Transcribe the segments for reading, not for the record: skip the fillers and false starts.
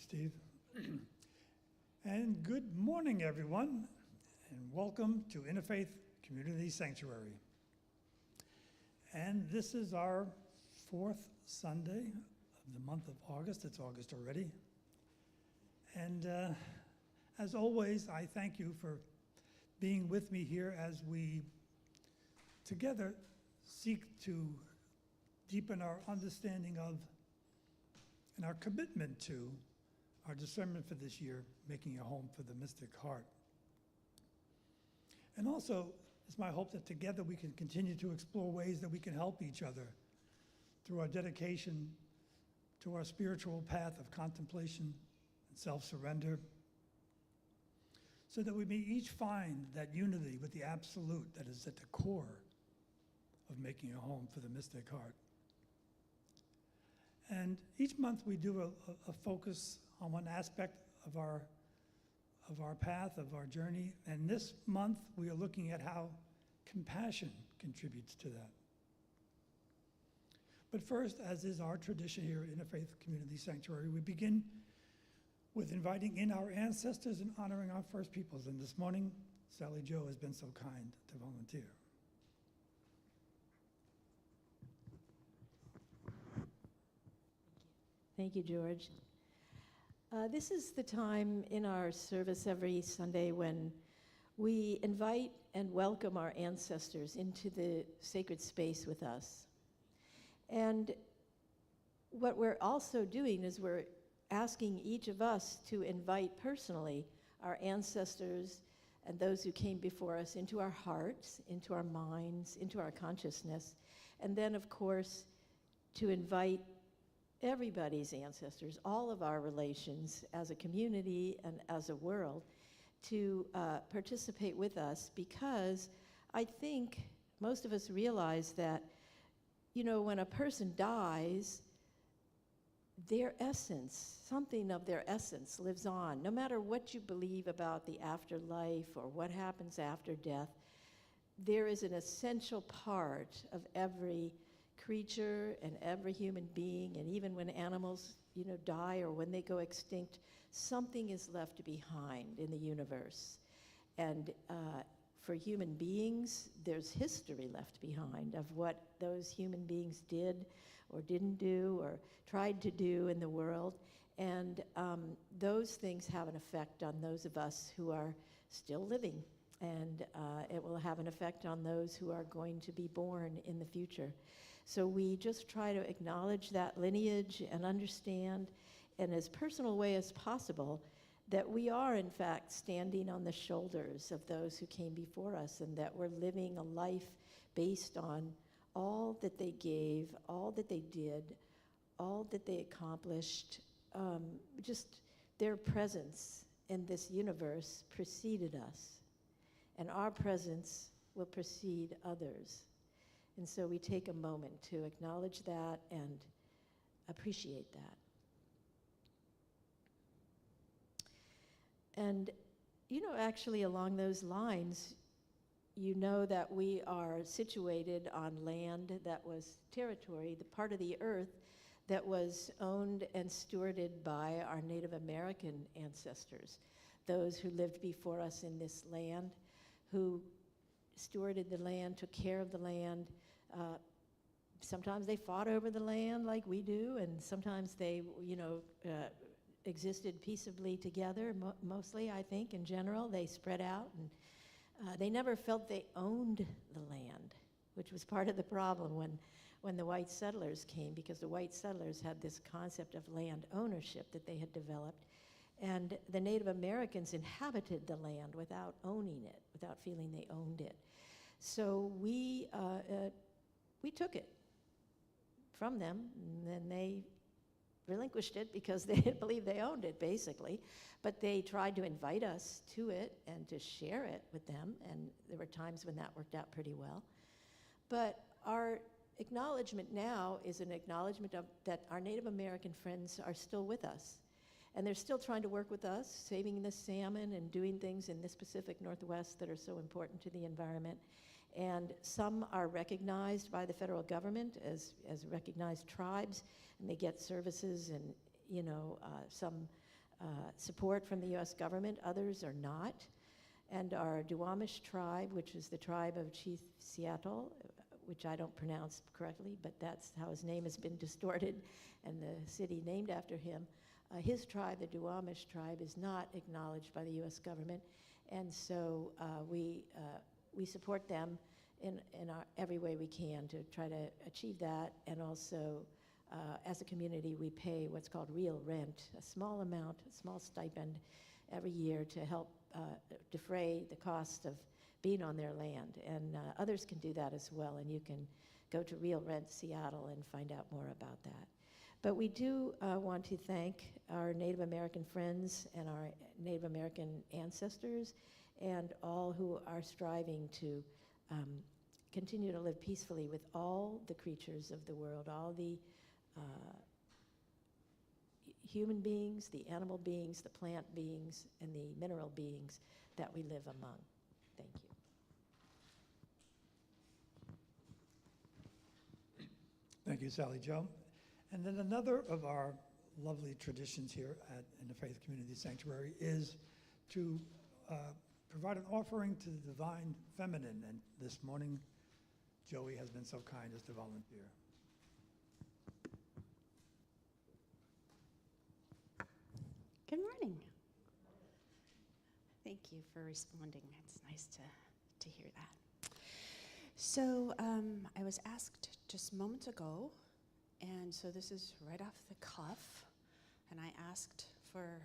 Steve. And good morning, everyone, and welcome to Interfaith Community Sanctuary. And this is our fourth Sunday of the month of August. It's August already. And as always, I thank you for being with me here as we together seek to deepen our understanding of and our commitment to our discernment for this year, making a home for the mystic heart. And also, it's my hope that together we can continue to explore ways that we can help each other through our dedication to our spiritual path of contemplation and self-surrender, so that we may each find that unity with the absolute that is at the core of making a home for the mystic heart. And each month we do a focus on one aspect of our path, of our journey. And this month we are looking at how compassion contributes to that. But first, as is our tradition here at Interfaith Community Sanctuary, we begin with inviting in our ancestors and honoring our first peoples. And this morning, Sally Jo has been so kind to volunteer. Thank you, George. This is the time in our service every Sunday when we invite and welcome our ancestors into the sacred space with us. And what we're also doing is we're asking each of us to invite personally our ancestors and those who came before us into our hearts, into our minds, into our consciousness, and then, of course, to invite everybody's ancestors, all of our relations as a community and as a world, to participate with us, because I think most of us realize that, you know, when a person dies, their essence, something of their essence lives on. No matter what you believe about the afterlife or what happens after death, there is an essential part of every creature and every human being, and even when animals, you know, die or when they go extinct, something is left behind in the universe. And for human beings, there's history left behind of what those human beings did or didn't do or tried to do in the world. And those things have an effect on those of us who are still living. And it will have an effect on those who are going to be born in the future. So we just try to acknowledge that lineage and understand, in as personal a way as possible, that we are, in fact, standing on the shoulders of those who came before us, and that we're living a life based on all that they gave, all that they did, all that they accomplished. Just their presence in this universe preceded us, and our presence will precede others. And so we take a moment to acknowledge that and appreciate that. And, you know, actually along those lines, you know that we are situated on land that was territory, the part of the earth that was owned and stewarded by our Native American ancestors, those who lived before us in this land, who stewarded the land, took care of the land. Sometimes they fought over the land like we do, and sometimes they, you know, existed peaceably together. Mostly, I think, in general, they spread out, and they never felt they owned the land, which was part of the problem when the white settlers came, because the white settlers had this concept of land ownership that they had developed, and the Native Americans inhabited the land without owning it, without feeling they owned it. So we took it from them, and then they relinquished it because they didn't believe they owned it, basically. But they tried to invite us to it and to share it with them, and there were times when that worked out pretty well. But our acknowledgement now is an acknowledgement of that our Native American friends are still with us. And they're still trying to work with us, saving the salmon and doing things in this Pacific Northwest that are so important to the environment. And some are recognized by the federal government as recognized tribes, and they get services and, some support from the U.S. government, others are not. And our Duwamish tribe, which is the tribe of Chief Seattle, which I don't pronounce correctly, but that's how his name has been distorted, and the city named after him. His tribe, the Duwamish tribe, is not acknowledged by the U.S. government, and so we support them in every way we can to try to achieve that, and also as a community we pay what's called real rent, a small amount, a small stipend every year to help defray the cost of being on their land, and others can do that as well, and you can go to Real Rent Seattle and find out more about that. But we do want to thank our Native American friends and our Native American ancestors and all who are striving to continue to live peacefully with all the creatures of the world, all the human beings, the animal beings, the plant beings, and the mineral beings that we live among. Thank you. Thank you, Sally Jo. And then another of our lovely traditions here in the Faith Community Sanctuary is to provide an offering to the Divine Feminine. And this morning, Joey has been so kind as to volunteer. Good morning. Thank you for responding. It's nice to hear that. So I was asked just moments ago, and so this is right off the cuff, and I asked for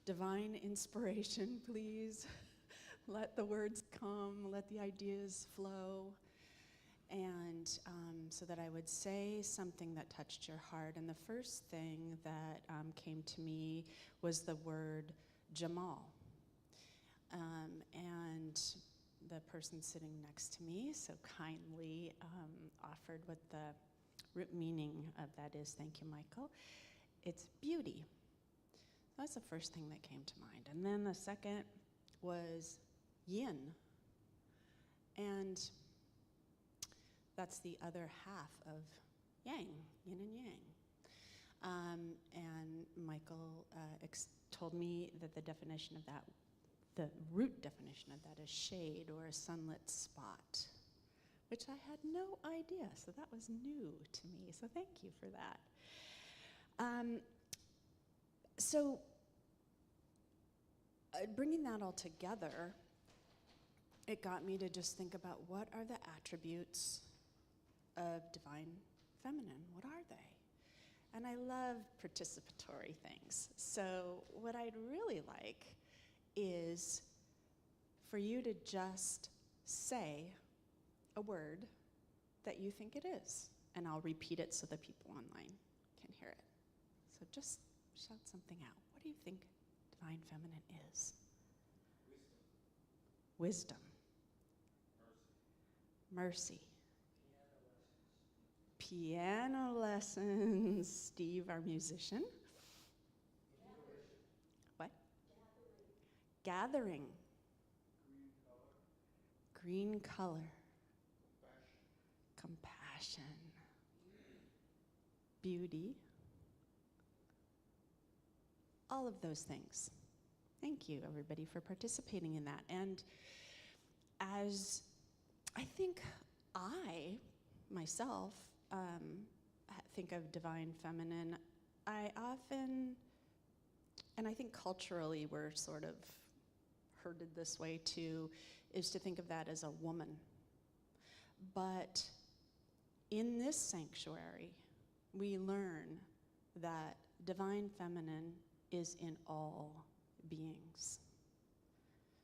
divine inspiration, please. Let the words come, let the ideas flow, and so that I would say something that touched your heart. And the first thing that came to me was the word Jamal. And the person sitting next to me so kindly offered what the root meaning of that is. Thank you, Michael. It's beauty. That's the first thing that came to mind. And then the second was yin. And that's the other half of yang, yin and yang. And Michael told me that the definition of that, the root definition of that is shade or a sunlit spot, which I had no idea, so that was new to me, so thank you for that. So bringing that all together, it got me to just think about what are the attributes of divine feminine? What are they? And I love participatory things. So what I'd really like is for you to just say a word that you think it is. And I'll repeat it so the people online can hear it. So just shout something out. What do you think divine feminine is? Wisdom. Mercy. Piano lessons. Steve, our musician. What? Gathering. Green color. Compassion. Beauty. All of those things. Thank you, everybody, for participating in that. And as I think I, myself, think of divine feminine, I often, and I think culturally we're sort of herded this way too, is to think of that as a woman. But in this sanctuary, we learn that divine feminine is in all beings.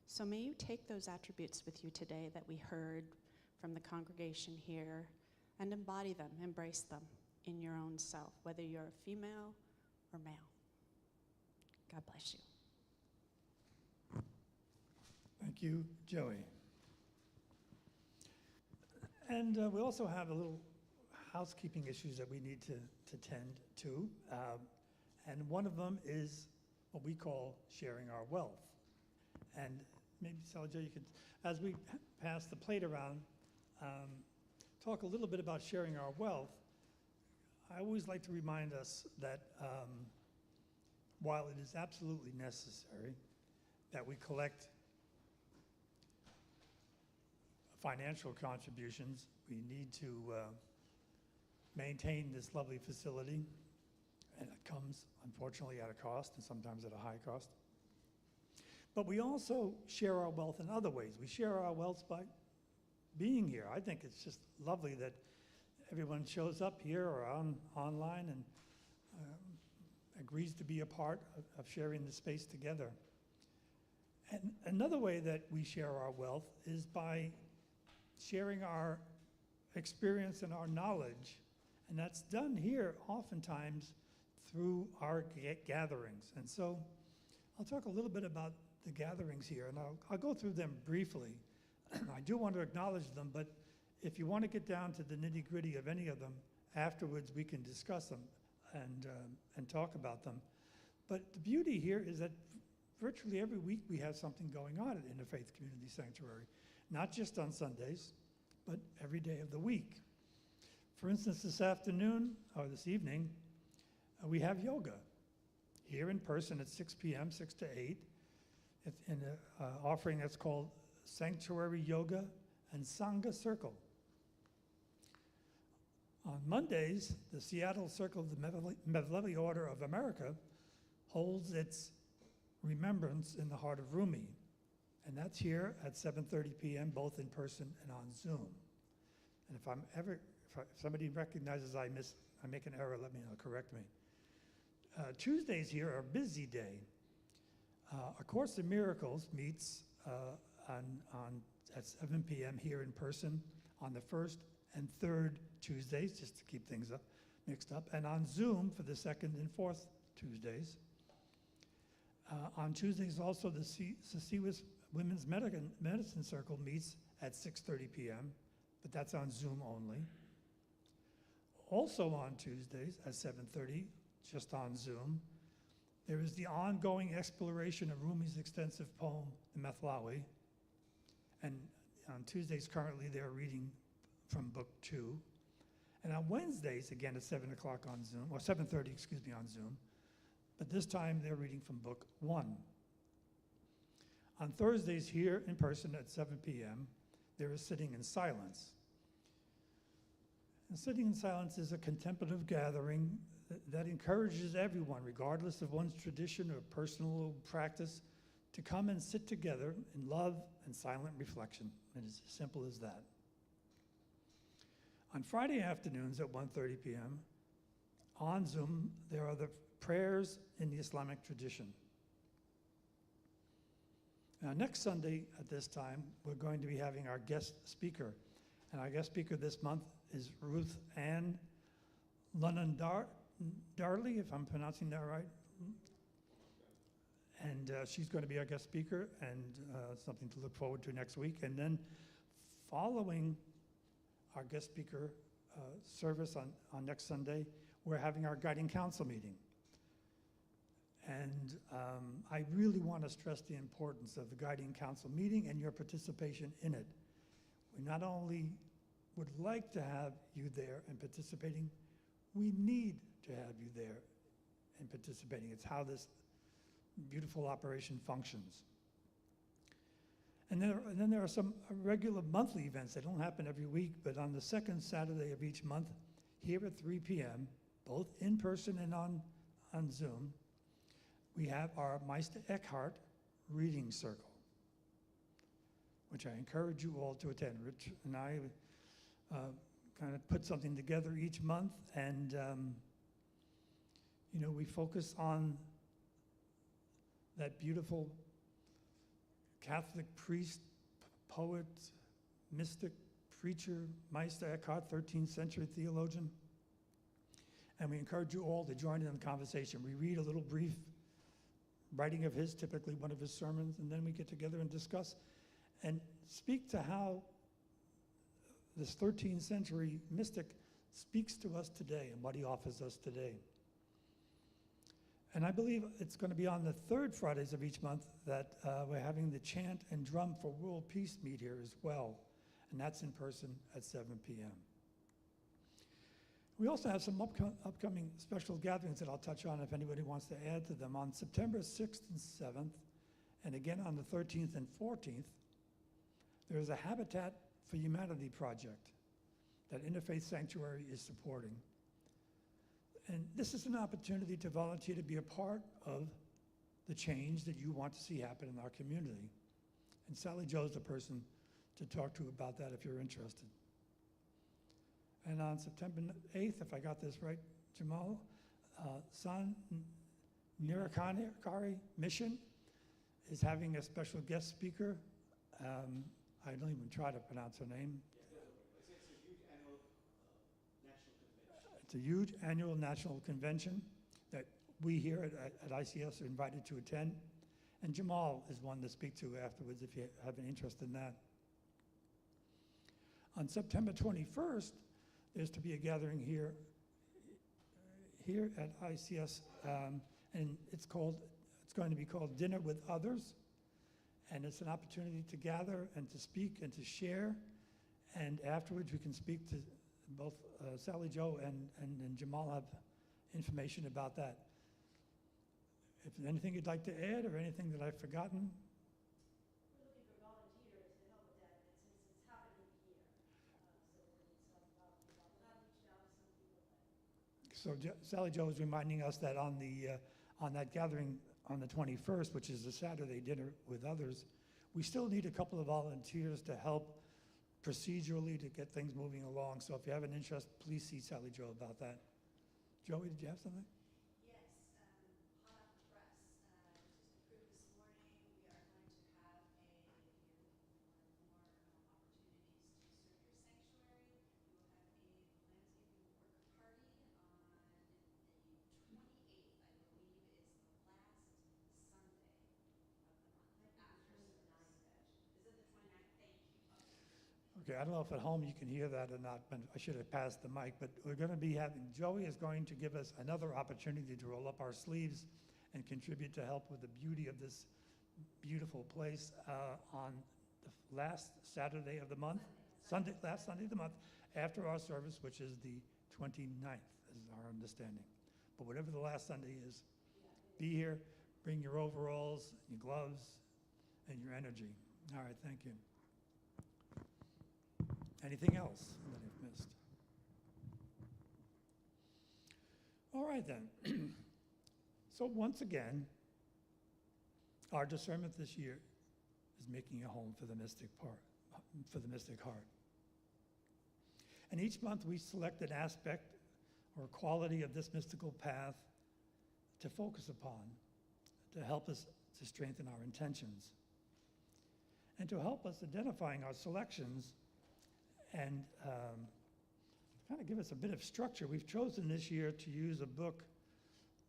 So may you take those attributes with you today that we heard from the congregation here and embody them, embrace them in your own self, whether you're a female or male. God bless you. Thank you, Joey. And we also have a little housekeeping issues that we need to tend to. And one of them is what we call sharing our wealth. And maybe, Salja, you could, as we pass the plate around, talk a little bit about sharing our wealth. I always like to remind us that while it is absolutely necessary that we collect financial contributions, we need to maintain this lovely facility, and it comes, unfortunately, at a cost, and sometimes at a high cost. But we also share our wealth in other ways. We share our wealth by being here. I think it's just lovely that everyone shows up here or online and agrees to be a part of sharing the space together. And another way that we share our wealth is by sharing our experience and our knowledge. And that's done here oftentimes through our gatherings. And so I'll talk a little bit about the gatherings here, and I'll go through them briefly. I do want to acknowledge them, but if you want to get down to the nitty-gritty of any of them, afterwards we can discuss them and talk about them. But the beauty here is that virtually every week we have something going on at Interfaith Community Sanctuary, not just on Sundays, but every day of the week. For instance, this afternoon, or this evening, we have yoga here in person at 6 p.m., 6 to 8, in an offering that's called Sanctuary Yoga and Sangha Circle. On Mondays, the Seattle Circle of the Mevlevi Order of America holds its Remembrance in the Heart of Rumi, and that's here at 7:30 p.m., both in person and on Zoom. And if somebody recognizes I make an error, let me know, correct me. Tuesdays here are a busy day. A Course in Miracles meets at 7 p.m. here in person on the first and third Tuesdays, just to keep things mixed up, and on Zoom for the second and fourth Tuesdays. On Tuesdays also, the Sasiwas Women's Medicine Circle meets at 6:30 p.m., but that's on Zoom only. Also on Tuesdays at 7:30, just on Zoom, there is the ongoing exploration of Rumi's extensive poem, the Methlawi. And on Tuesdays currently, they're reading from book 2. And on Wednesdays, again at 7 o'clock on Zoom, or 7:30, excuse me, on Zoom, but this time they're reading from book 1. On Thursdays here in person at 7 p.m., there is Sitting in Silence. And Sitting in Silence is a contemplative gathering that encourages everyone, regardless of one's tradition or personal practice, to come and sit together in love and silent reflection. It is as simple as that. On Friday afternoons at 1:30 p.m., on Zoom, there are the prayers in the Islamic tradition. Now, next Sunday at this time, we're going to be having our guest speaker. And our guest speaker this month is Ruth Ann Darley, if I'm pronouncing that right. And she's going to be our guest speaker, and something to look forward to next week. And then following our guest speaker service on next Sunday, we're having our guiding council meeting. And I really want to stress the importance of the guiding council meeting and your participation in it. We not only would like to have you there and participating, we need to have you there and participating. It's how this beautiful operation functions. And then there are some regular monthly events. They don't happen every week, but on the second Saturday of each month, here at 3 p.m., both in person and on Zoom, we have our Meister Eckhart Reading Circle, which I encourage you all to attend. Rich and I kind of put something together each month, and we focus on that beautiful Catholic priest, poet, mystic, preacher, Meister Eckhart, 13th century theologian. And we encourage you all to join in the conversation. We read a little brief writing of his, typically one of his sermons, and then we get together and discuss and speak to how this 13th century mystic speaks to us today and what he offers us today. And I believe it's going to be on the third Fridays of each month that we're having the Chant and Drum for World Peace meet here as well. And that's in person at 7 p.m. We also have some upcoming special gatherings that I'll touch on if anybody wants to add to them. On September 6th and 7th, and again on the 13th and 14th, there is a Habitat for Humanity project that Interfaith Sanctuary is supporting. And this is an opportunity to volunteer to be a part of the change that you want to see happen in our community. And Sally Joe's the person to talk to about that if you're interested. And on September 8th, if I got this right, Jamal, San Nirakari Mission is having a special guest speaker. I don't even try to pronounce her name. It's a huge annual national convention that we here at ICS are invited to attend. And Jamal is one to speak to afterwards if you have an interest in that. On September 21st, there's to be a gathering here at ICS, and it's going to be called Dinner with Others, and it's an opportunity to gather and to speak and to share, and afterwards we can speak to both Sally Joe and Jamal have information about that. If there's anything you'd like to add or anything that I've forgotten. We're looking for volunteers to help with that, and since it's happening here, so we need some volunteers. I'll reach out to some people. So Sally Joe is reminding us that on that gathering on the 21st, which is a Saturday dinner with others, we still need a couple of volunteers to help procedurally to get things moving along. So if you have an interest, please see Sally Joe about that. Joey, did you have something? Yes, hot off the press. Just approved this morning. We are going to have if you're looking for more opportunities to serve your sanctuary, we will have a landscaping work party on the 28th, I believe, is the last Sunday of the month after service. Is it the 29th? Thank you. Okay, I don't know if at home you can hear that or not, but I should have passed the mic. But we're going to be Joey is going to give us another opportunity to roll up our sleeves and contribute to help with the beauty of this beautiful place on the last Saturday of the month, last Sunday of the month, after our service, which is the 29th, is our understanding. But whatever the last Sunday is, be here, bring your overalls, your gloves, and your energy. All right, thank you. Anything else that I've missed? All right then. So once again, our discernment this year is making a home for the mystic heart. And each month we select an aspect or quality of this mystical path to focus upon, to help us to strengthen our intentions, and to help us identifying our selections and kind of give us a bit of structure. We've chosen this year to use a book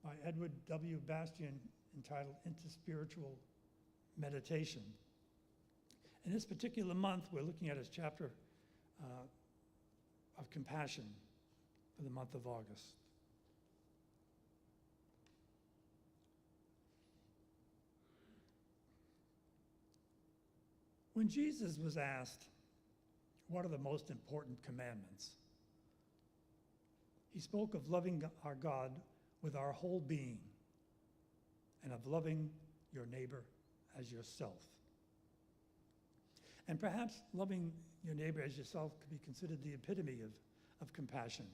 by Edward W. Bastian entitled Interspiritual Meditation. In this particular month, we're looking at his chapter of compassion for the month of August. When Jesus was asked, what are the most important commandments? He spoke of loving our God with our whole being and of loving your neighbor as yourself. And perhaps loving your neighbor as yourself could be considered the epitome of compassion.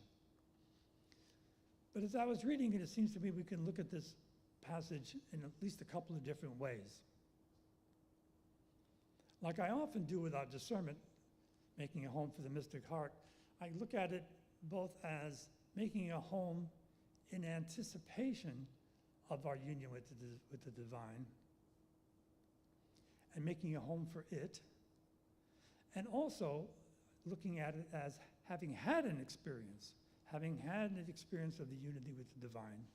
But as I was reading it, it seems to me we can look at this passage in at least a couple of different ways. Like I often do with our discernment, making a home for the mystic heart, I look at it both as making a home in anticipation of our union with the divine, and making a home for it, and also looking at it as having had an experience of the unity with the divine.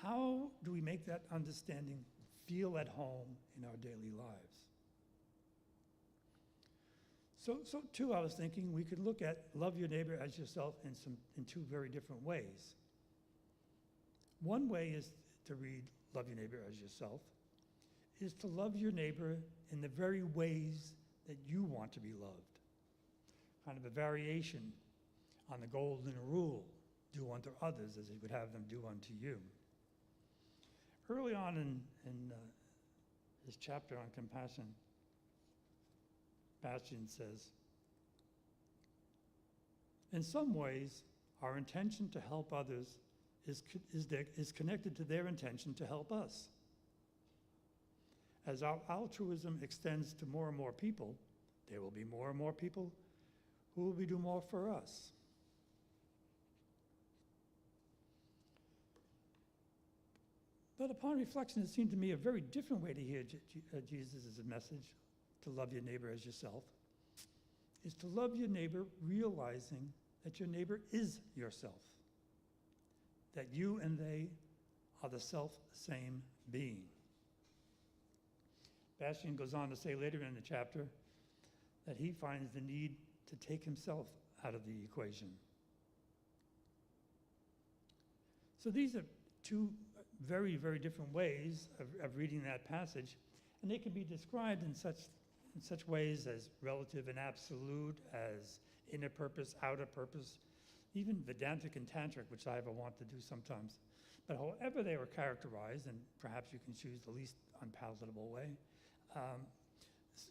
How do we make that understanding feel at home in our daily lives? So too, I was thinking we could look at love your neighbor as yourself in two very different ways. One way is to read love your neighbor as yourself, is to love your neighbor in the very ways that you want to be loved. Kind of a variation on the golden rule, do unto others as you would have them do unto you. Early on in this chapter on compassion, Bastian says, in some ways, our intention to help others is connected to their intention to help us. As our altruism extends to more and more people, there will be more and more people who will do more for us. But upon reflection, it seemed to me a very different way to hear Jesus' message, to love your neighbor as yourself, is to love your neighbor realizing that your neighbor is yourself, that you and they are the self-same being. Bastian goes on to say later in the chapter that he finds the need to take himself out of the equation. So these are two very, very different ways of reading that passage, and they can be described in such ways as relative and absolute, as inner purpose, outer purpose, even Vedantic and Tantric, which I ever want to do sometimes. But however they were characterized, and perhaps you can choose the least unpalatable way,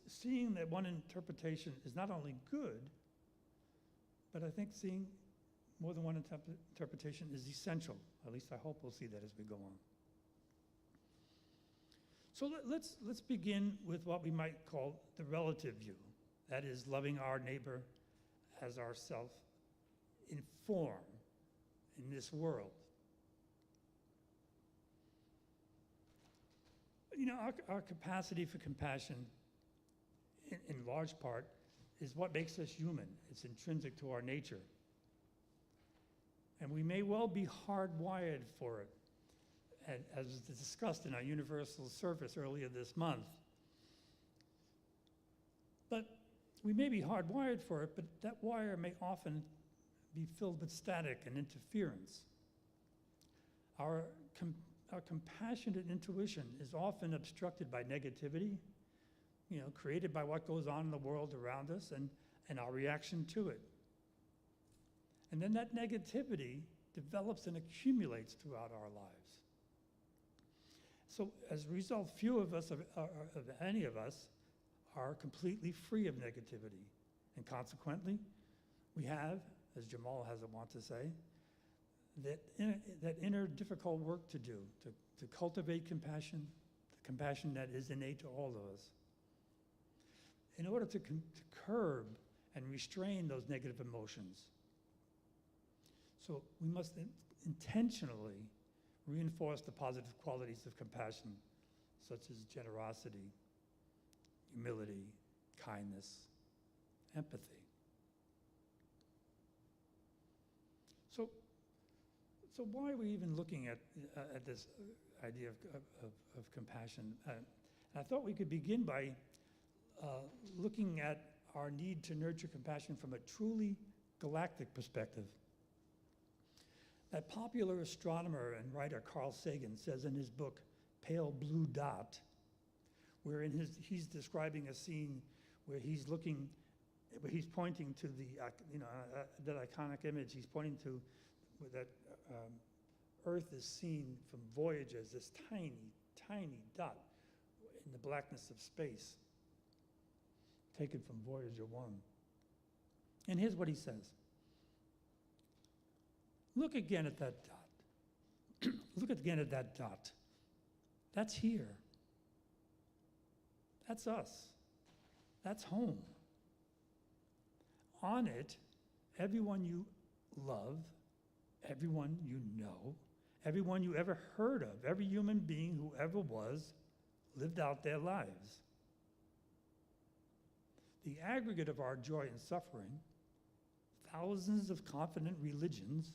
seeing that one interpretation is not only good, but I think seeing more than one interpretation is essential. At least I hope we'll see that as we go on. So let's begin with what we might call the relative view. That is, loving our neighbor as ourself in form in this world. You know, our capacity for compassion, in large part, is what makes us human. It's intrinsic to our nature. And we may well be hardwired for it, as was discussed in our universal service earlier this month. But we may be hardwired for it, but that wire may often be filled with static and interference. Our compassionate intuition is often obstructed by negativity, created by what goes on in the world around us and our reaction to it. And then that negativity develops and accumulates throughout our lives. So as a result, few of us, of any of us, are completely free of negativity. And consequently, we have, as Jamal has it want to say, that inner difficult work to do, to cultivate compassion, the compassion that is innate to all of us. In order to curb and restrain those negative emotions. So we must intentionally reinforce the positive qualities of compassion, such as generosity, humility, kindness, empathy. So why are we even looking at this idea of compassion? I thought we could begin by looking at our need to nurture compassion from a truly galactic perspective. That popular astronomer and writer Carl Sagan says in his book, Pale Blue Dot, where he's describing a scene where he's pointing to that iconic image, he's pointing to where that Earth is seen from Voyager as this tiny, tiny dot in the blackness of space, taken from Voyager 1. And here's what he says. Look again at that dot. Look again at that dot. That's here. That's us. That's home. On it, everyone you love, everyone you know, everyone you ever heard of, every human being who ever was, lived out their lives. The aggregate of our joy and suffering, thousands of confident religions,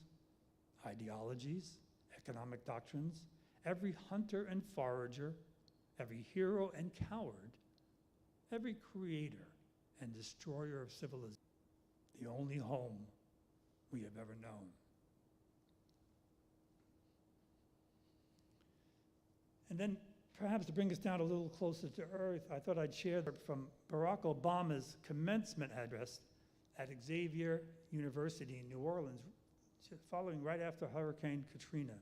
ideologies, economic doctrines, every hunter and forager, every hero and coward, every creator and destroyer of civilization, the only home we have ever known. And then, perhaps to bring us down a little closer to earth, I thought I'd share from Barack Obama's commencement address at Xavier University in New Orleans, following right after Hurricane Katrina.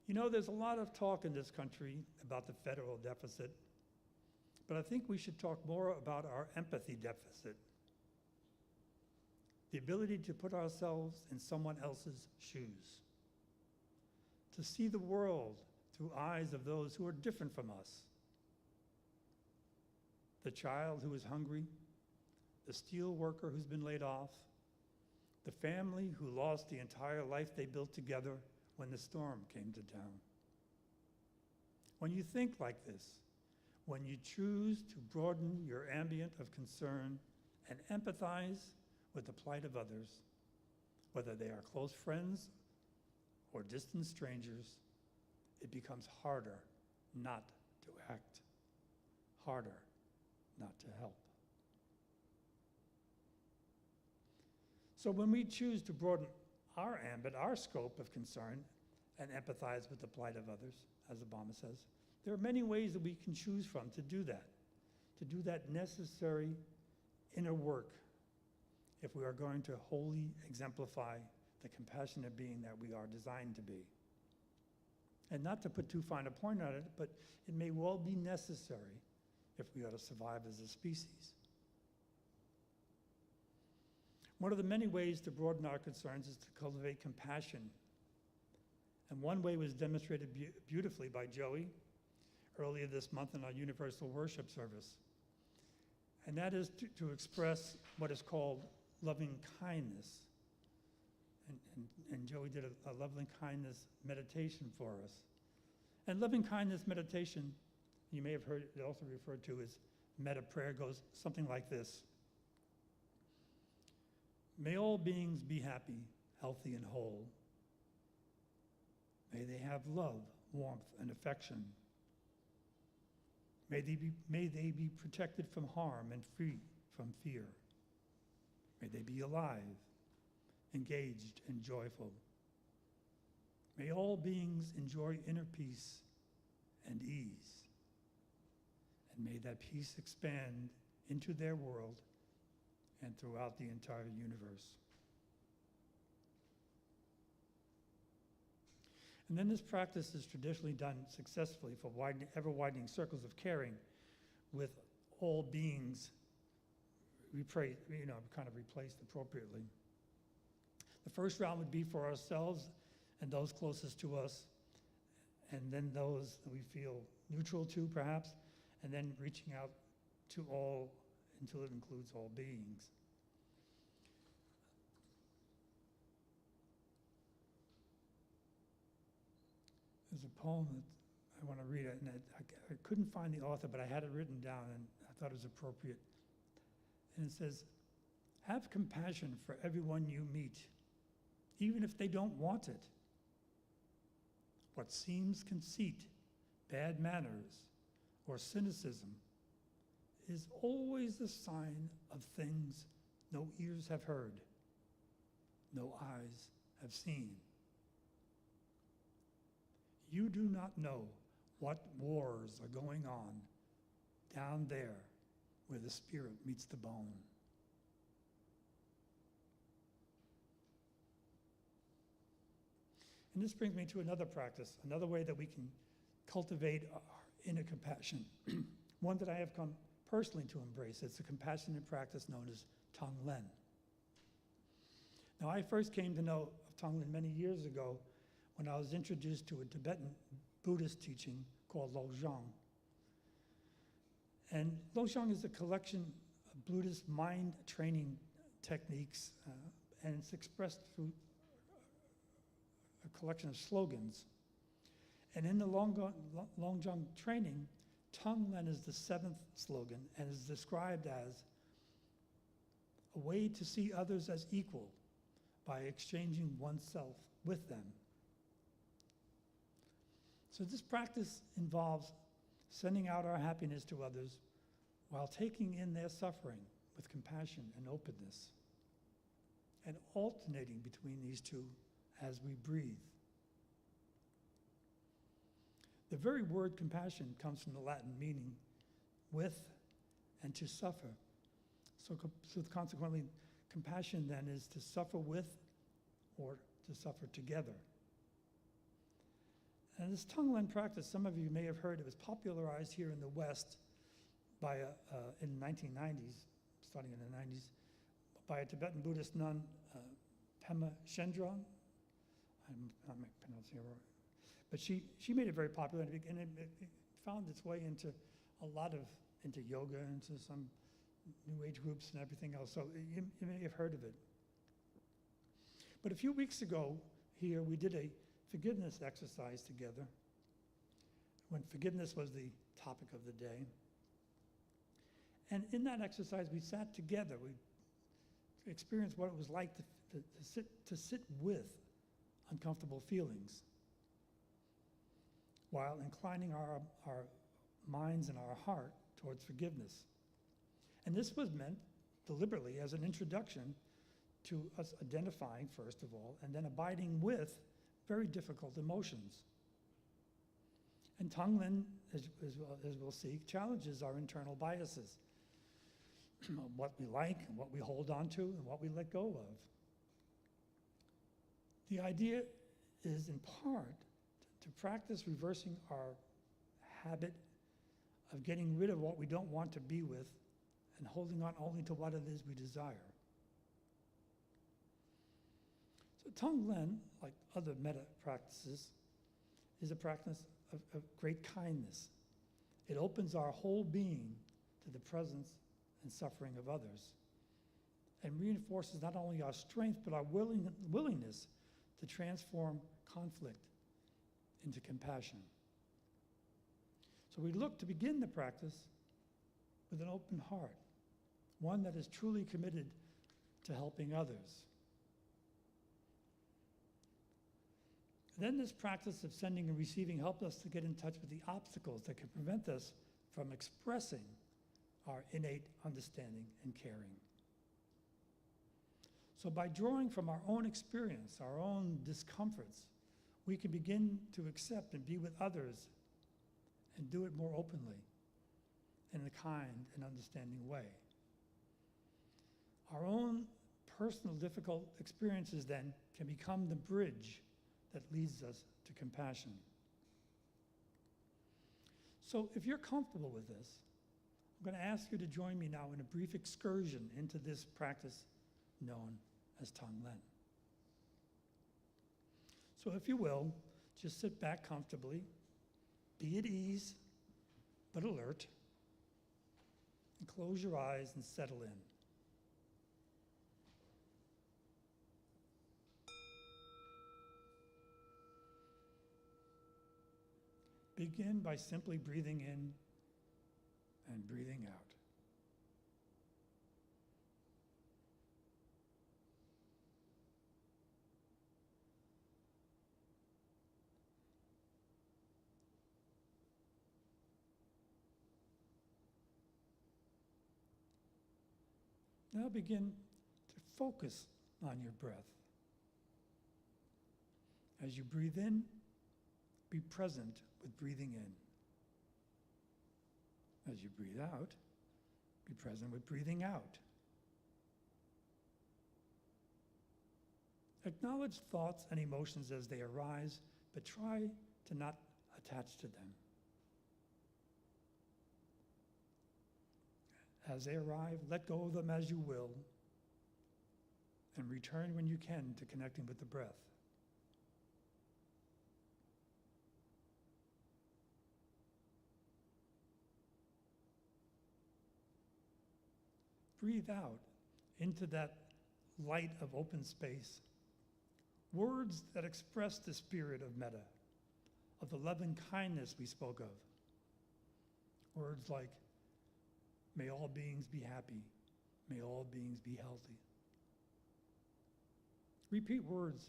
You know, there's a lot of talk in this country about the federal deficit, but I think we should talk more about our empathy deficit. The ability to put ourselves in someone else's shoes, to see the world through eyes of those who are different from us. The child who is hungry, the steel worker who's been laid off, the family who lost the entire life they built together when the storm came to town. When you think like this, when you choose to broaden your ambient of concern and empathize with the plight of others, whether they are close friends or distant strangers, it becomes harder not to act, harder not to help. So when we choose to broaden our ambit, our scope of concern, and empathize with the plight of others, as Obama says, there are many ways that we can choose from to do that necessary inner work if we are going to wholly exemplify the compassionate being that we are designed to be. And not to put too fine a point on it, but it may well be necessary if we are to survive as a species. One of the many ways to broaden our concerns is to cultivate compassion. And one way was demonstrated beautifully by Joey earlier this month in our Universal Worship service. And that is to express what is called loving kindness. And Joey did a loving kindness meditation for us. And loving kindness meditation, you may have heard it also referred to as metta prayer, goes something like this. May all beings be happy, healthy, and whole. May they have love, warmth, and affection. May they be protected from harm and free from fear. May they be alive, engaged, and joyful. May all beings enjoy inner peace and ease. And may that peace expand into their world and throughout the entire universe. And then this practice is traditionally done successfully for ever-widening circles of caring with all beings kind of replaced appropriately. The first round would be for ourselves and those closest to us, and then those that we feel neutral to, perhaps, and then reaching out to all until it includes all beings. There's a poem that I want to read it, and I couldn't find the author, but I had it written down, and I thought it was appropriate. And it says, have compassion for everyone you meet, even if they don't want it. What seems conceit, bad manners, or cynicism is always the sign of things no ears have heard, no eyes have seen. You do not know what wars are going on down there where the spirit meets the bone. And this brings me to another practice, another way that we can cultivate our inner compassion, one that I have come personally to embrace. It's a compassionate practice known as Tonglen. Now, I first came to know of Tonglen many years ago when I was introduced to a Tibetan Buddhist teaching called Lojong. And Lojong is a collection of Buddhist mind training techniques, and it's expressed through a collection of slogans. And in the Lojong training, Tonglen is the 7th slogan and is described as a way to see others as equal by exchanging oneself with them. So this practice involves sending out our happiness to others while taking in their suffering with compassion and openness, and alternating between these two as we breathe. The very word compassion comes from the Latin meaning with and to suffer. So consequently, compassion then is to suffer with or to suffer together. And this Tonglen practice, some of you may have heard, it was popularized here in the West by in the 1990s, starting in the 90s, by a Tibetan Buddhist nun, Pema Chendron. I'm not pronouncing it wrong. But she made it very popular, and it found its way into into yoga, into some New Age groups and everything else. So you may have heard of it. But a few weeks ago here, we did a forgiveness exercise together, when forgiveness was the topic of the day. And in that exercise, we sat together. We experienced what it was like to sit with uncomfortable feelings while inclining our minds and our heart towards forgiveness. And this was meant deliberately as an introduction to us identifying, first of all, and then abiding with very difficult emotions. And Tonglen, as we'll see, challenges our internal biases, what we like and what we hold on to and what we let go of. The idea is, in part, to practice reversing our habit of getting rid of what we don't want to be with and holding on only to what it is we desire. So Tonglen, like other metta practices, is a practice of great kindness. It opens our whole being to the presence and suffering of others, and reinforces not only our strength, but our willingness to transform conflict into compassion. So we look to begin the practice with an open heart, one that is truly committed to helping others. Then this practice of sending and receiving helped us to get in touch with the obstacles that can prevent us from expressing our innate understanding and caring. So by drawing from our own experience, our own discomforts, we can begin to accept and be with others and do it more openly in a kind and understanding way. Our own personal difficult experiences then can become the bridge that leads us to compassion. So if you're comfortable with this, I'm going to ask you to join me now in a brief excursion into this practice known as Tonglen. So if you will, just sit back comfortably, be at ease, but alert, and close your eyes and settle in. Begin by simply breathing in and breathing out. Now begin to focus on your breath. As you breathe in, be present with breathing in. As you breathe out, be present with breathing out. Acknowledge thoughts and emotions as they arise, but try to not attach to them. As they arrive, let go of them as you will, and return when you can to connecting with the breath. Breathe out into that light of open space words that express the spirit of metta, of the love and kindness we spoke of. Words like, may all beings be happy, may all beings be healthy. Repeat words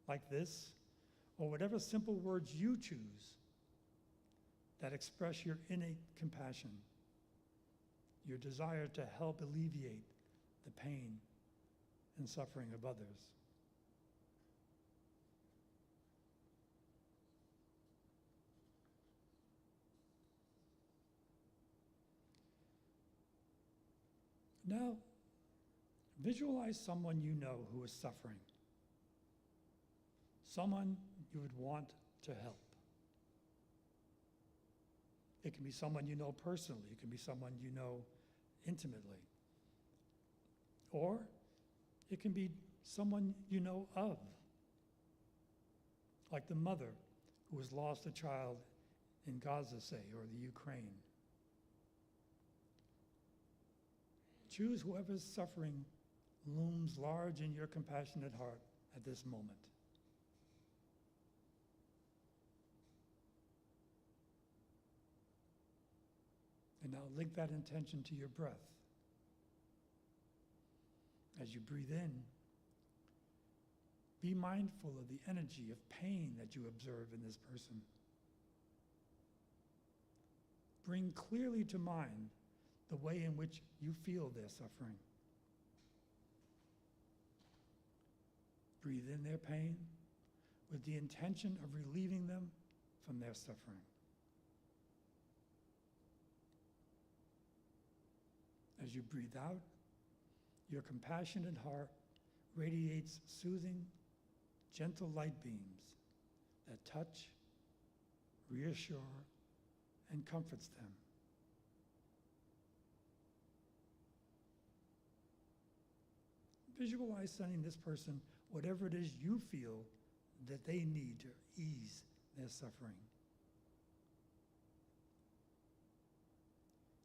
like this, or whatever simple words you choose that express your innate compassion, your desire to help alleviate the pain and suffering of others. Now, visualize someone you know who is suffering. Someone you would want to help. It can be someone you know personally. It can be someone you know intimately. Or it can be someone you know of, like the mother who has lost a child in Gaza, say, or the Ukraine. Choose whoever's suffering looms large in your compassionate heart at this moment. And now link that intention to your breath. As you breathe in, be mindful of the energy of pain that you observe in this person. Bring clearly to mind the way in which you feel their suffering. Breathe in their pain with the intention of relieving them from their suffering. As you breathe out, your compassionate heart radiates soothing, gentle light beams that touch, reassure, and comforts them. Visualize sending this person whatever it is you feel that they need to ease their suffering.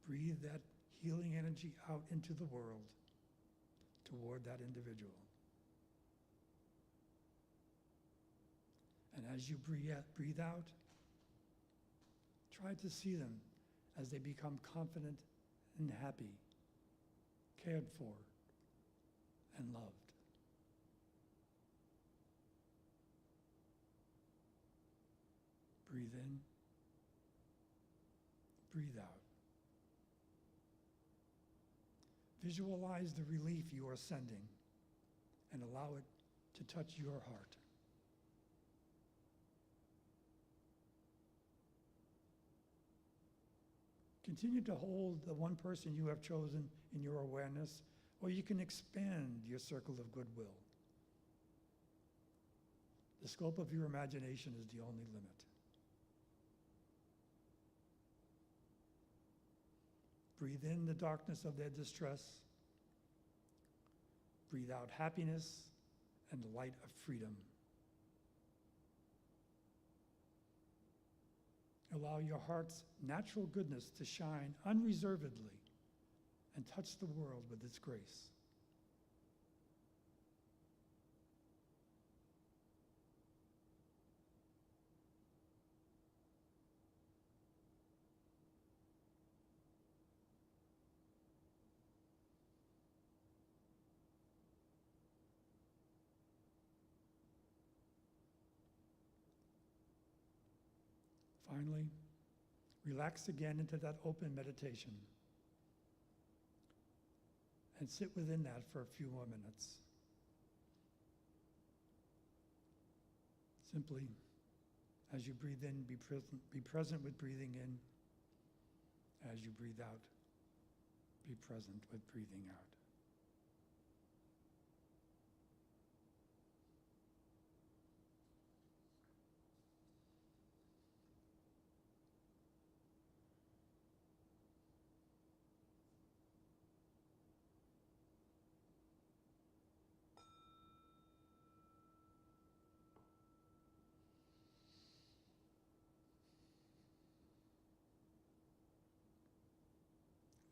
Breathe that healing energy out into the world toward that individual. And as you breathe out, try to see them as they become confident and happy, cared for, and loved. Breathe in, breathe out. Visualize the relief you are sending and allow it to touch your heart. Continue to hold the one person you have chosen in your awareness, or you can expand your circle of goodwill. The scope of your imagination is the only limit. Breathe in the darkness of their distress. Breathe out happiness and the light of freedom. Allow your heart's natural goodness to shine unreservedly and touch the world with its grace. Finally, relax again into that open meditation and sit within that for a few more minutes. Simply, as you breathe in, be present with breathing in. As you breathe out, be present with breathing out.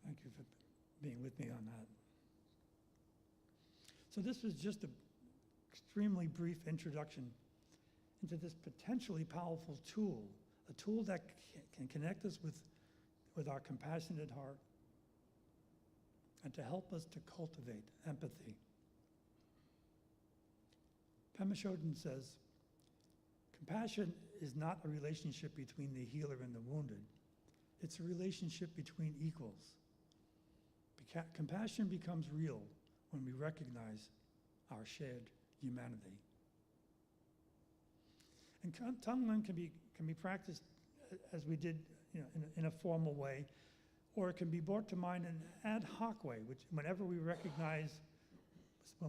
Thank you for being with me on that. So this was just an extremely brief introduction into this potentially powerful tool, a tool that can connect us with our compassionate heart and to help us to cultivate empathy. Pema Chodron says, compassion is not a relationship between the healer and the wounded. It's a relationship between equals. Compassion becomes real when we recognize our shared humanity. And Tonglen can be practiced as we did, in a formal way, or it can be brought to mind in an ad hoc way, which when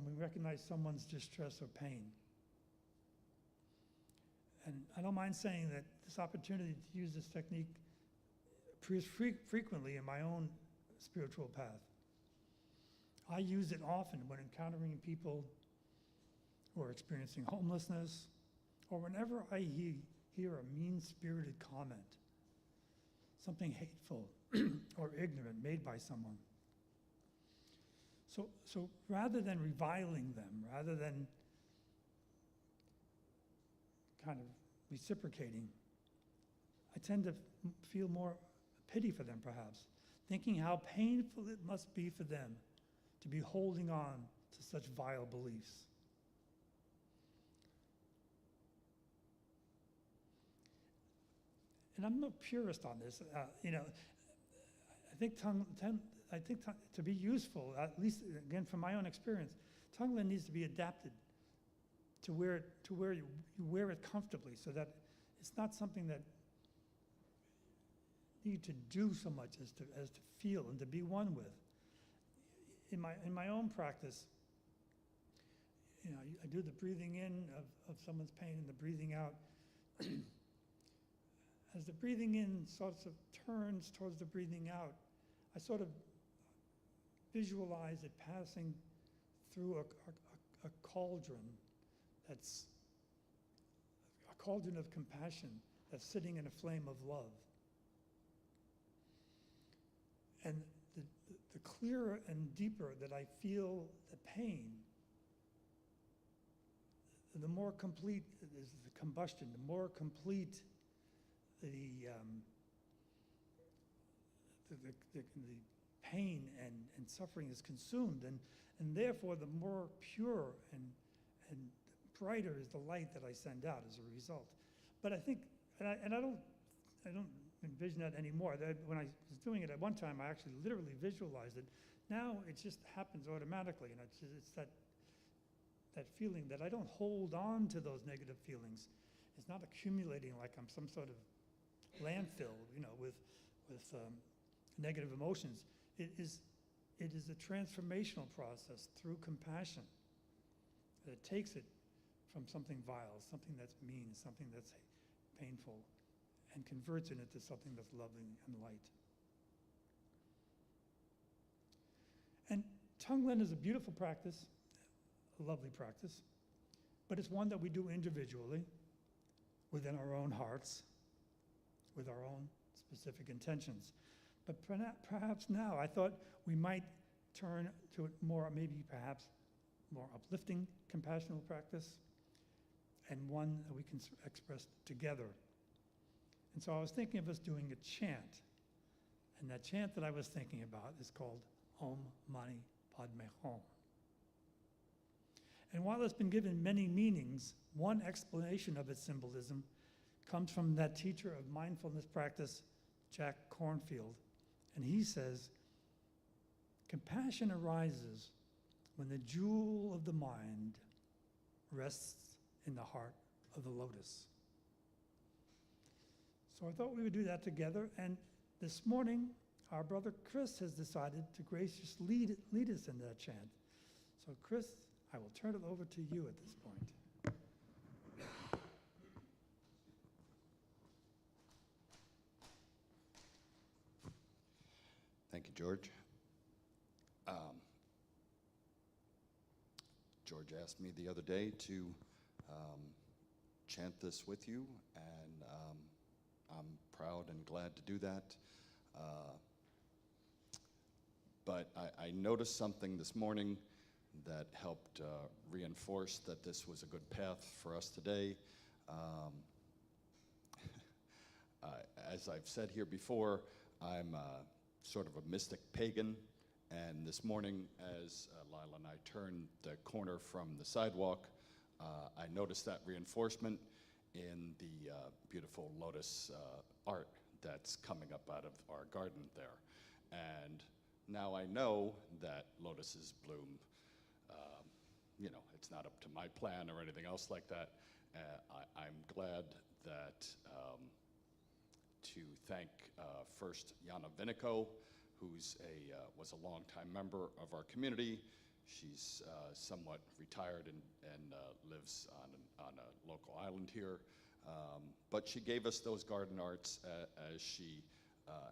we recognize someone's distress or pain. And I don't mind saying that this opportunity to use this technique appears frequently in my own spiritual path. I use it often when encountering people who are experiencing homelessness, or whenever I hear a mean-spirited comment, something hateful or ignorant made by someone. So rather than reviling them, rather than kind of reciprocating, I tend to feel more pity for them, perhaps, thinking how painful it must be for them to be holding on to such vile beliefs. And I'm no purist on this. I think to be useful, at least again from my own experience, Tonglen needs to be adapted to where you wear it comfortably, so that it's not something that you need to do so much as to feel and to be one with. In my own practice, I do the breathing in of someone's pain and the breathing out. As the breathing in sort of turns towards the breathing out, I sort of visualize it passing through a cauldron that's a cauldron of compassion that's sitting in a flame of love. And the clearer and deeper that I feel the pain, the more complete is the combustion, the more complete the pain and suffering is consumed, and therefore the more pure and brighter is the light that I send out as a result. But I think, I don't envision that anymore. When I was doing it at one time, I actually literally visualized it. Now it just happens automatically, and it's that feeling that I don't hold on to those negative feelings. It's not accumulating like I'm some sort of landfill, with negative emotions. It is a transformational process through compassion that takes it from something vile, something that's mean, something that's painful, and converts it into something that's loving and light. And Tonglen is a beautiful practice, a lovely practice, but it's one that we do individually, within our own hearts, with our own specific intentions. But perhaps now I thought we might turn to it perhaps more uplifting, compassionate practice, and one that we can express together. And so I was thinking of us doing a chant. And that chant that I was thinking about is called Om Mani Padme Hum. And while it's been given many meanings, one explanation of its symbolism comes from that teacher of mindfulness practice, Jack Kornfield. And he says, compassion arises when the jewel of the mind rests in the heart of the lotus. So I thought we would do that together. And this morning, our brother Chris has decided to graciously lead us in that chant. So Chris, I will turn it over to you at this point. Thank you, George. George asked me the other day to chant this with you, and I'm proud and glad to do that. But I noticed something this morning that helped reinforce that this was a good path for us today. As I've said here before, I'm sort of a mystic pagan, and this morning as Lila and I turned the corner from the sidewalk, I noticed that reinforcement in the beautiful lotus art that's coming up out of our garden there. And now I know that lotuses bloom. It's not up to my plan or anything else like that. I'm glad that to thank first Jana Vinico was a longtime member of our community. She's somewhat retired and lives on a local island here. But she gave us those garden arts as she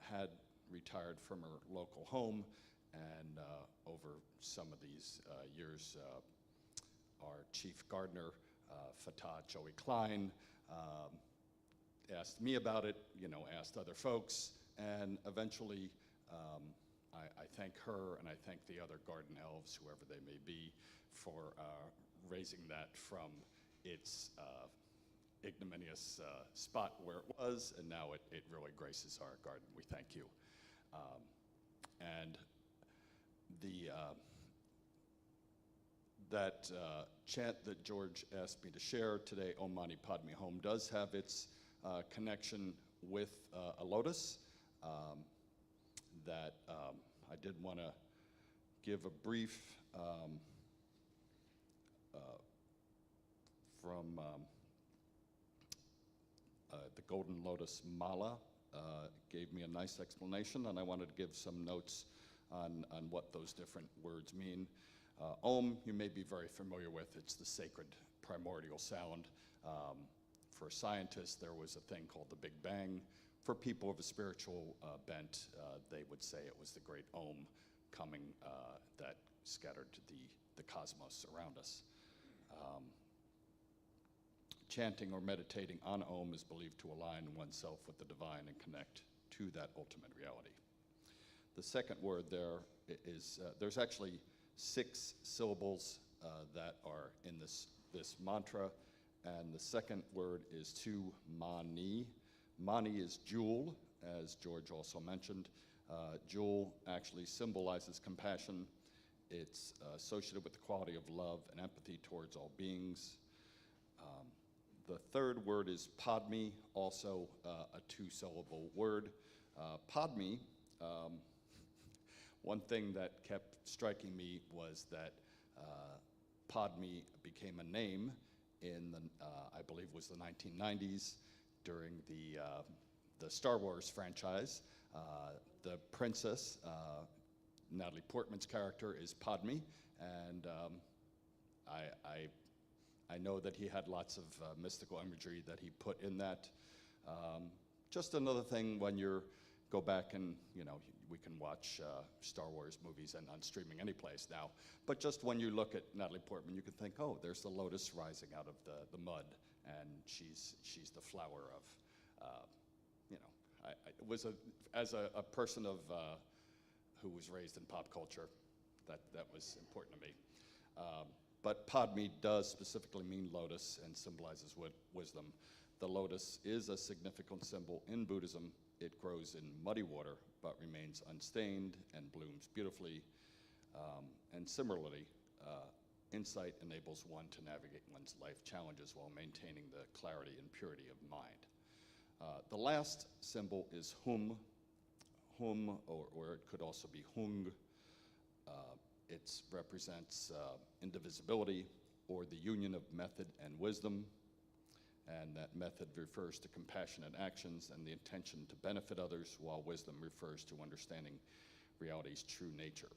had retired from her local home, and over some of these years, our chief gardener, Fatah Joey Klein, asked me about it, asked other folks, and eventually I thank her and I thank the other garden elves, whoever they may be, for raising that from its ignominious spot where it was, and now it really graces our garden. We thank you. And that chant that George asked me to share today, Om Mani Padme Hum, does have its connection with a lotus that I did want to give a brief from the Golden Lotus Mala. Gave me a nice explanation, and I wanted to give some notes on what those different words mean. Om, you may be very familiar with. It's the sacred primordial sound. For scientists, there was a thing called the Big Bang. For people of a spiritual bent, they would say it was the great Om coming that scattered the cosmos around us. Chanting or meditating on Om is believed to align oneself with the divine and connect to that ultimate reality. The second word there is, there's actually 6 syllables that are in this mantra, and the second word is to mani. Mani is jewel, as George also mentioned. Jewel actually symbolizes compassion. It's associated with the quality of love and empathy towards all beings. The third word is Padme, also a 2-syllable word. Padme, one thing that kept striking me was that Padme became a name in I believe was the 1990s during the Star Wars franchise. The princess, Natalie Portman's character, is Padme, and I know that he had lots of mystical imagery that he put in that. Just another thing when you go back and, we can watch Star Wars movies and on streaming any place now, but just when you look at Natalie Portman, you can think, oh, there's the lotus rising out of the mud, and she's the flower of, it was as a person of who was raised in pop culture, that was important to me. But Padme does specifically mean lotus and symbolizes wisdom. The lotus is a significant symbol in Buddhism. It grows in muddy water, but remains unstained and blooms beautifully. And similarly, insight enables one to navigate one's life challenges while maintaining the clarity and purity of mind. The last symbol is hum, or it could also be hung. It represents indivisibility, or the union of method and wisdom. And that method refers to compassionate actions and the intention to benefit others, while wisdom refers to understanding reality's true nature.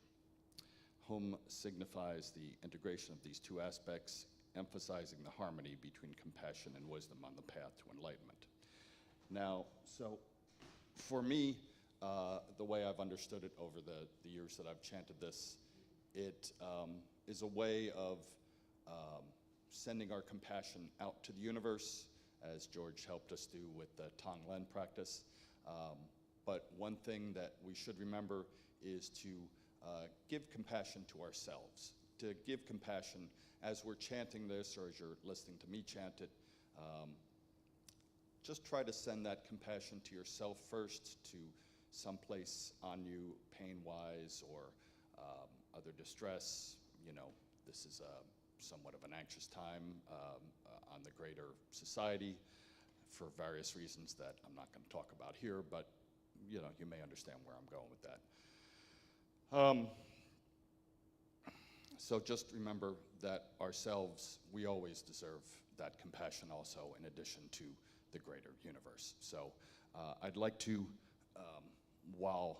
Hum signifies the integration of these 2 aspects, emphasizing the harmony between compassion and wisdom on the path to enlightenment. Now, so for me, the way I've understood it over the years that I've chanted this, it is a way of sending our compassion out to the universe, as George helped us do with the Tonglen practice. But one thing that we should remember is to give compassion to ourselves, to give compassion as we're chanting this, or as you're listening to me chant it. Just try to send that compassion to yourself first, to someplace on you, pain-wise, or other distress. This is somewhat of an anxious time on the greater society for various reasons that I'm not going to talk about here, but you may understand where I'm going with that. So just remember that ourselves, we always deserve that compassion also, in addition to the greater universe. So I'd like to, while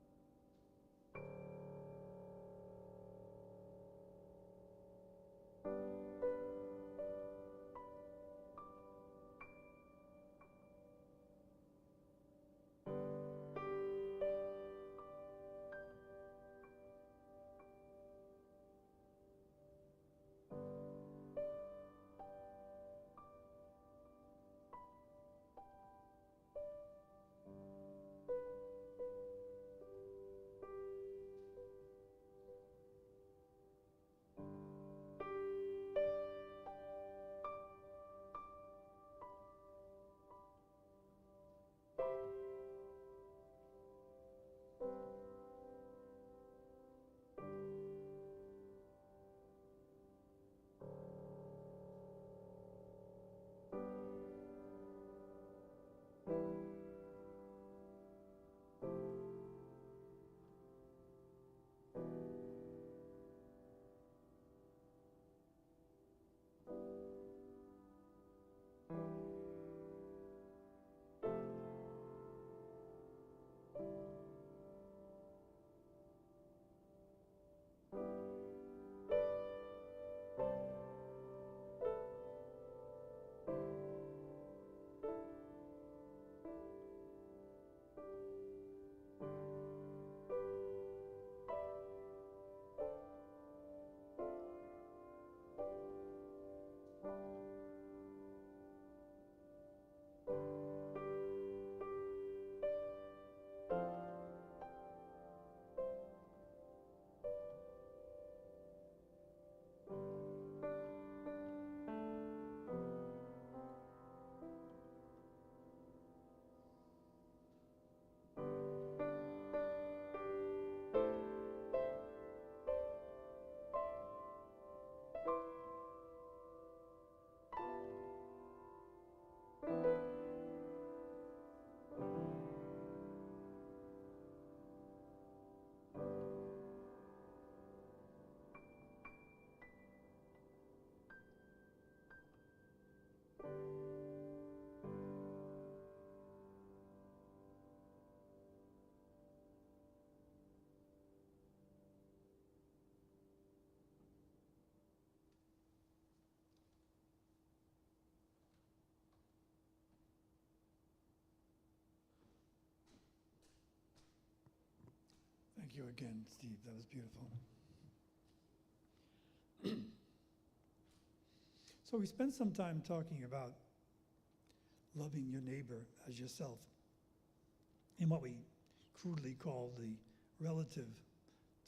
Thank you again, Steve. That was beautiful. So we spent some time talking about loving your neighbor as yourself in what we crudely call the relative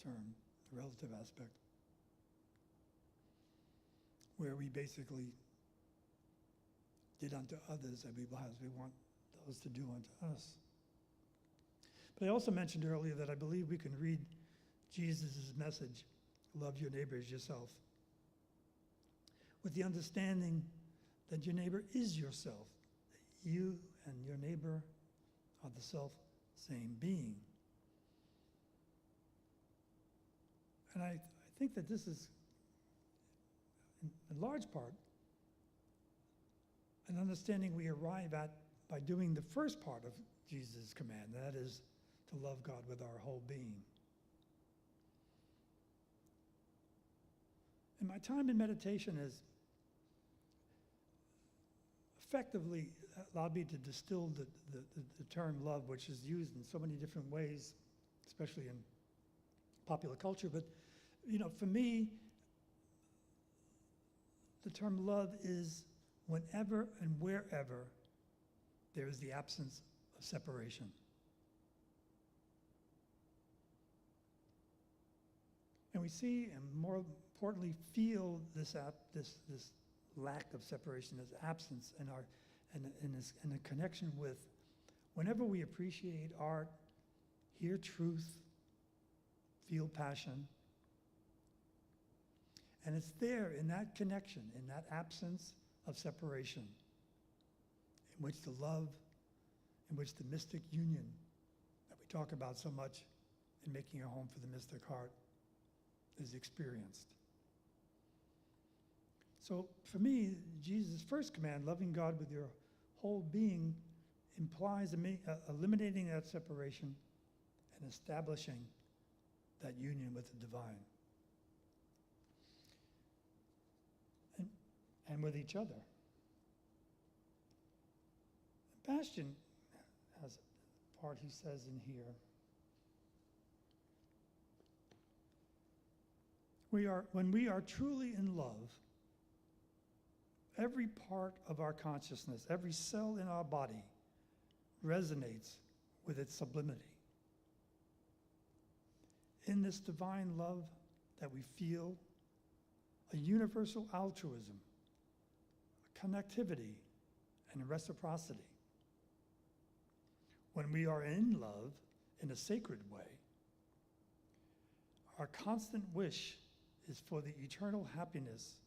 term, the relative aspect, where we basically did unto others as we want those to do unto us. But I also mentioned earlier that I believe we can read Jesus' message, love your neighbor as yourself, with the understanding that your neighbor is yourself. You and your neighbor are the self-same being. And I think that this is, in large part, an understanding we arrive at by doing the first part of Jesus' command, that is, to love God with our whole being. And my time in meditation has effectively allowed me to distill the term love, which is used in so many different ways, especially in popular culture. But, for me, the term love is whenever and wherever there is the absence of separation. And we see, and more importantly, feel this lack of separation, this absence in a connection with whenever we appreciate art, hear truth, feel passion. And it's there in that connection, in that absence of separation, in which the love, in which the mystic union that we talk about so much in Making a Home for the Mystic Heart is experienced. So for me, Jesus' first command, loving God with your whole being, implies eliminating that separation and establishing that union with the divine. And with each other. Bastian has a part he says in here. When we are truly in love, every part of our consciousness, every cell in our body resonates with its sublimity. In this divine love that we feel, a universal altruism, a connectivity, and a reciprocity. When we are in love in a sacred way, our constant wish is for the eternal happiness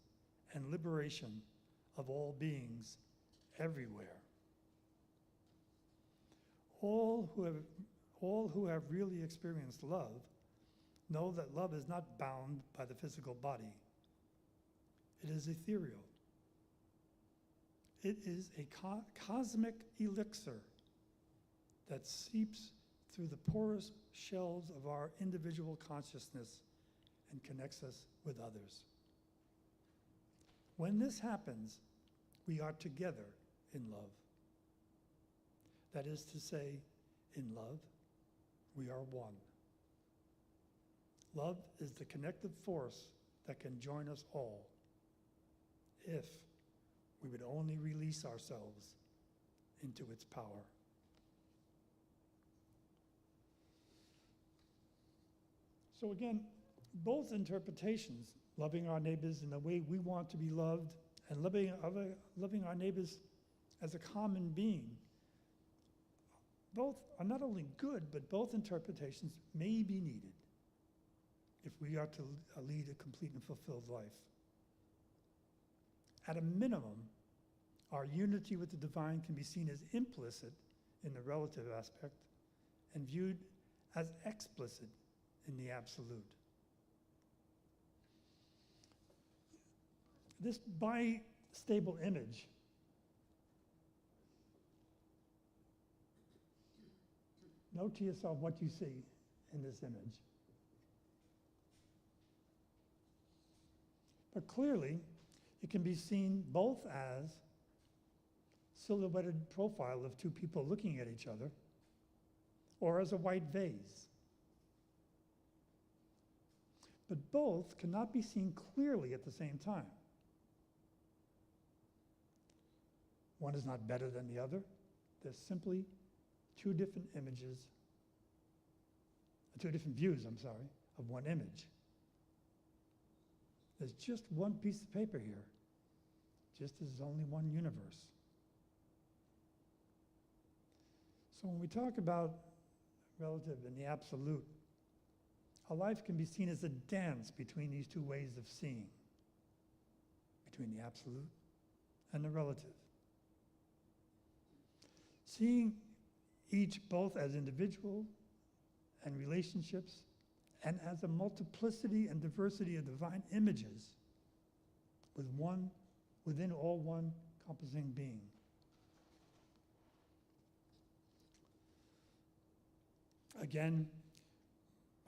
and liberation of all beings everywhere. All who have really experienced love know that love is not bound by the physical body. It is ethereal. It is a cosmic elixir that seeps through the porous shells of our individual consciousness and connects us with others. When this happens, we are together in love. That is to say, in love, we are one. Love is the connective force that can join us all if we would only release ourselves into its power. So again, both interpretations, loving our neighbors in the way we want to be loved and loving our neighbors as a common being, both are not only good, but both interpretations may be needed if we are to lead a complete and fulfilled life. At a minimum, our unity with the divine can be seen as implicit in the relative aspect and viewed as explicit in the absolute. This bistable image note to yourself what you see in this image. But clearly, it can be seen both as silhouetted profile of two people looking at each other, or as a white vase. but both cannot be seen clearly at the same time. One is not better than the other. They're simply two different images, two different views, of one image. There's just one piece of paper here, just as there's only one universe. So when we talk about relative and the absolute, our life can be seen as a dance between these two ways of seeing, between the absolute and the relative. Seeing each both as individual and relationships and as a multiplicity and diversity of divine images within all one encompassing being. Again,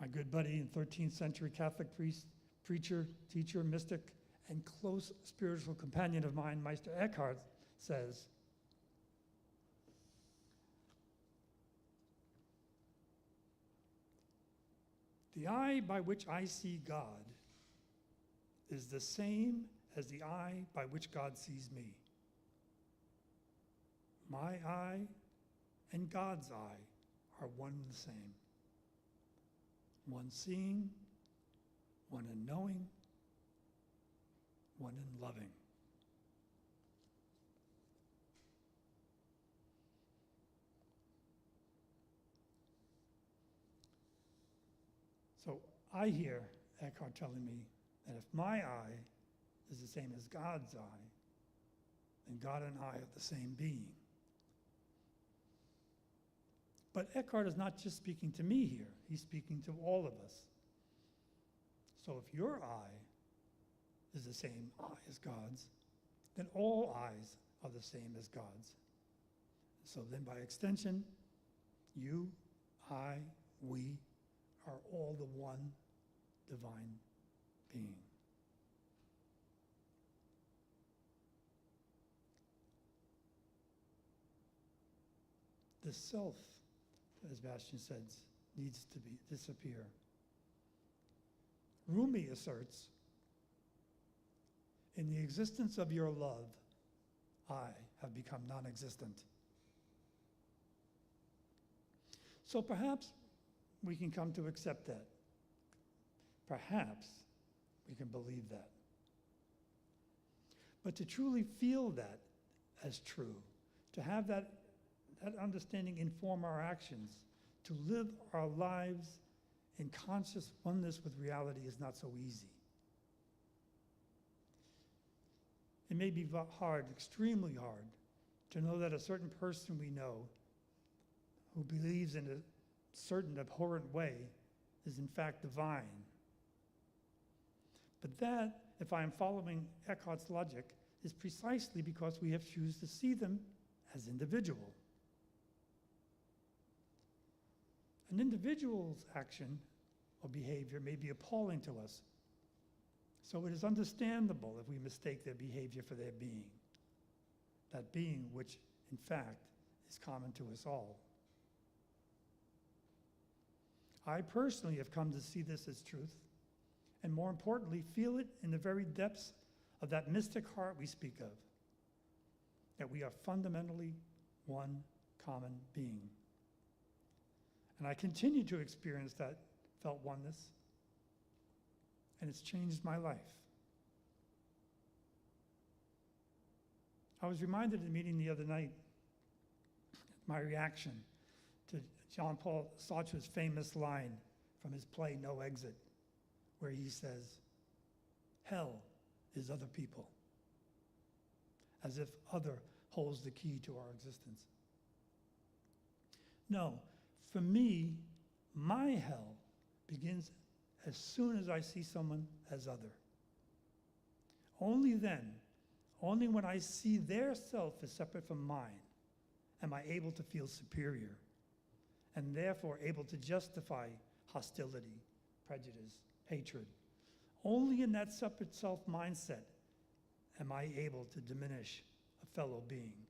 my good buddy and 13th century Catholic priest, preacher, teacher, mystic, and close spiritual companion of mine, Meister Eckhart, says, "The eye by which I see God is the same as the eye by which God sees me. My eye and God's eye are one and the same. One seeing, one in knowing, one in loving." So I hear Eckhart telling me that if my eye is the same as God's eye, then God and I are the same being. But Eckhart is not just speaking to me here, he's speaking to all of us. So if your eye is the same eye as God's, then all eyes are the same as God's. So then by extension, you, I, we are all the one divine being. The self, as Bastian says, needs to disappear. Rumi asserts, "In the existence of your love, I have become non-existent." So perhaps we can come to accept that. Perhaps we can believe that. But to truly feel that as true, to have that understanding inform our actions, to live our lives in conscious oneness with reality is not so easy. It may be hard, extremely hard, to know that a certain person we know who believes in a certain abhorrent way is in fact divine. But that, if I am following Eckhart's logic, is precisely because we have chosen to see them as individual. An individual's action or behavior may be appalling to us, so it is understandable if we mistake their behavior for their being, that being which, in fact, is common to us all. I personally have come to see this as truth, and more importantly, feel it in the very depths of that mystic heart we speak of, that we are fundamentally one common being. And I continue to experience that felt oneness, and it's changed my life. I was reminded in the meeting the other night, my reaction to Jean-Paul Sartre's famous line from his play No Exit, where he says, "Hell is other people," as if other holds the key to our existence. No, for me, my hell begins as soon as I see someone as other. Only then, only when I see their self as separate from mine, am I able to feel superior, and therefore able to justify hostility, prejudice, hatred. Only in that separate self mindset am I able to diminish a fellow being.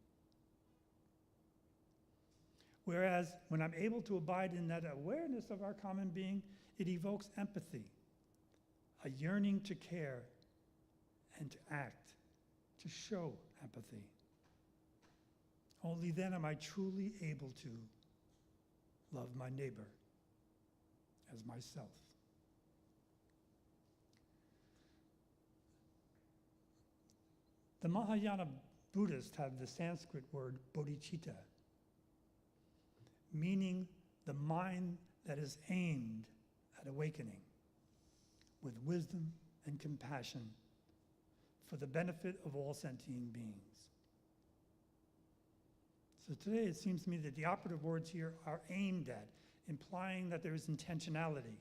Whereas when I'm able to abide in that awareness of our common being, it evokes empathy. a yearning to care and to act, to show empathy. Only then am I truly able to love my neighbor as myself. The Mahayana Buddhists have the Sanskrit word bodhicitta, meaning the mind that is aimed at awakening with wisdom and compassion for the benefit of all sentient beings. So today it seems to me that the operative words here are aimed at, implying that there is intentionality.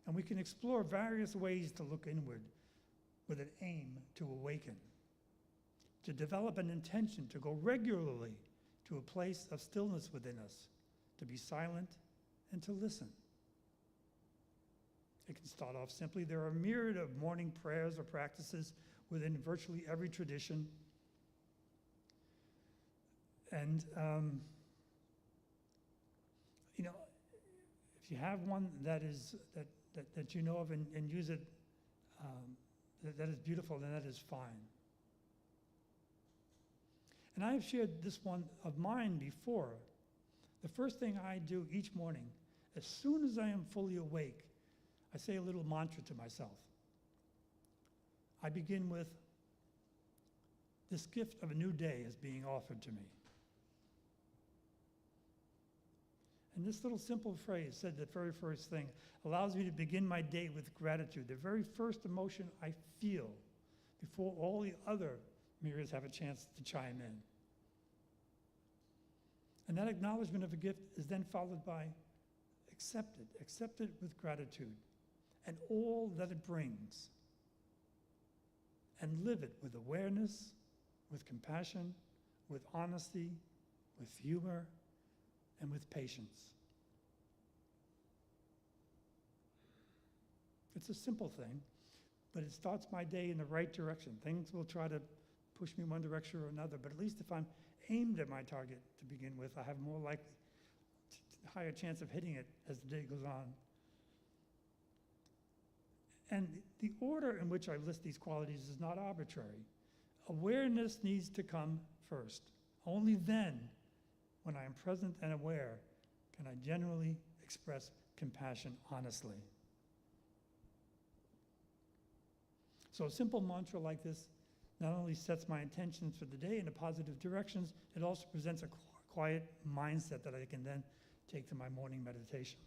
And we can explore various ways to look inward with an aim to awaken, to develop an intention to go regularly to a place of stillness within us, to be silent and to listen. It can start off simply. There are a myriad of morning prayers or practices within virtually every tradition. And, if you have one that you know of and use it, that is beautiful, then that is fine. And I have shared this one of mine before. The first thing I do each morning, as soon as I am fully awake, I say a little mantra to myself. I begin with, this gift of a new day is being offered to me. And this little simple phrase, said the very first thing, allows me to begin my day with gratitude, the very first emotion I feel before all the other mirrors have a chance to chime in. And that acknowledgement of a gift is then followed by accept it with gratitude, and all that it brings. And live it with awareness, with compassion, with honesty, with humor, and with patience. It's a simple thing, but it starts my day in the right direction. Things will try to push me one direction or another, but at least if I'm aimed at my target to begin with, I have more likely, higher chance of hitting it as the day goes on. And the order in which I list these qualities is not arbitrary. Awareness needs to come first. Only then, when I am present and aware, can I genuinely express compassion honestly. So a simple mantra like this not only sets my intentions for the day in a positive directions, it also presents a quiet mindset that I can then take to my morning meditation.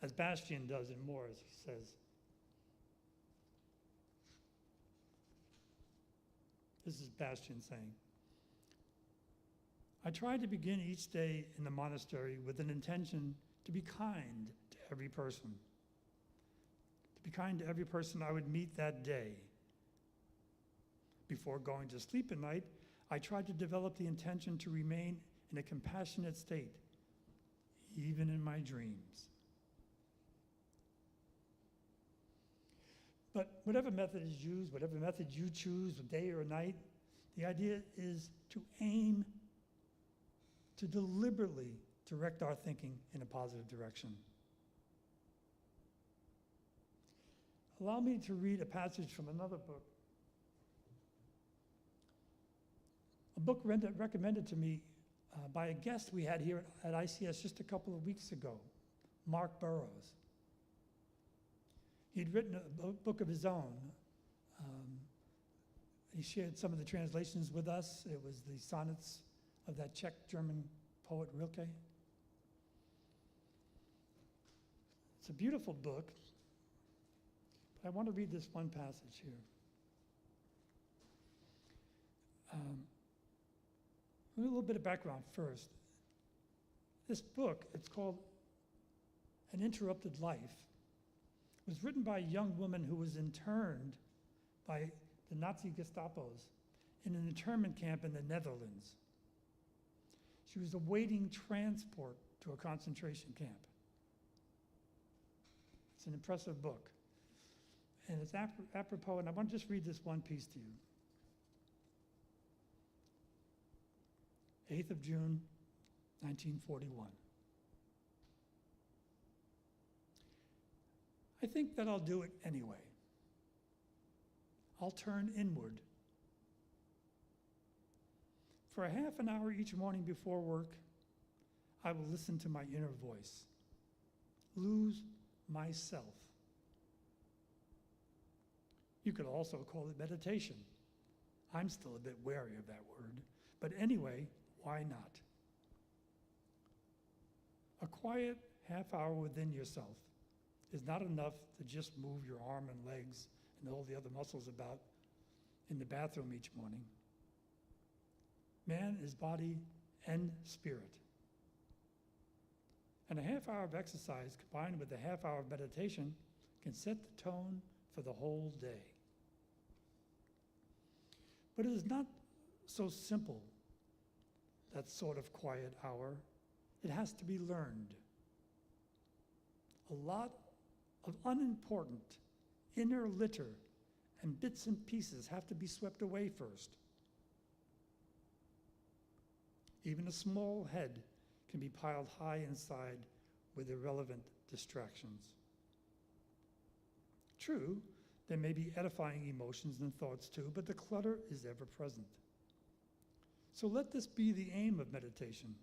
As Bastian does in Moors, he says, this is Bastian saying, I try to begin each day in the monastery with an intention to be kind to every person. To be kind to every person I would meet that day. Before going to sleep at night, I tried to develop the intention to remain in a compassionate state, even in my dreams. But whatever method is used, whatever method you choose, day or night, the idea is to aim to deliberately direct our thinking in a positive direction. Allow me to read a passage from another book. A book recommended to me by a guest we had here at ICS just a couple of weeks ago, Mark Burroughs. He'd written a book of his own. He shared some of the translations with us. It was the sonnets of that Czech-German poet Rilke. It's a beautiful book, but I want to read this one passage here. A little bit of background first. This book, it's called An Interrupted Life, was written by a young woman who was interned by the Nazi Gestapos in an internment camp in the Netherlands. She was awaiting transport to a concentration camp. It's an impressive book. And it's apropos, and I want to just read this one piece to you. 8th of June, 1941. I think that I'll do it anyway. I'll turn inward. For a half an hour each morning before work, I will listen to my inner voice, lose myself. You could also call it meditation. I'm still a bit wary of that word, but anyway, why not? A quiet half hour within yourself is not enough to just move your arm and legs and all the other muscles about in the bathroom each morning. Man is body and spirit. And a half hour of exercise combined with a half hour of meditation can set the tone for the whole day. But it is not so simple, that sort of quiet hour. It has to be learned. A lot of unimportant inner litter and bits and pieces have to be swept away first. Even a small head can be piled high inside with irrelevant distractions. True, there may be edifying emotions and thoughts too, but the clutter is ever present. So let this be the aim of meditation,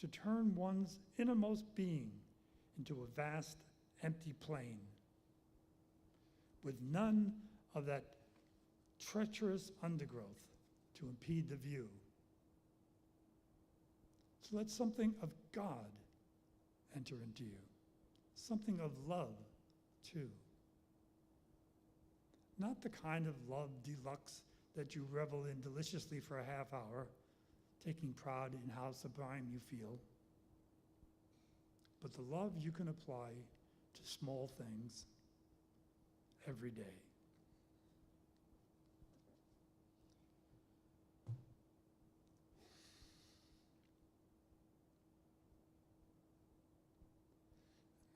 to turn one's innermost being into a vast, empty plain, with none of that treacherous undergrowth to impede the view. So let something of God enter into you, something of love too. Not the kind of love deluxe that you revel in deliciously for a half hour, taking pride in how sublime you feel, but the love you can apply to small things every day.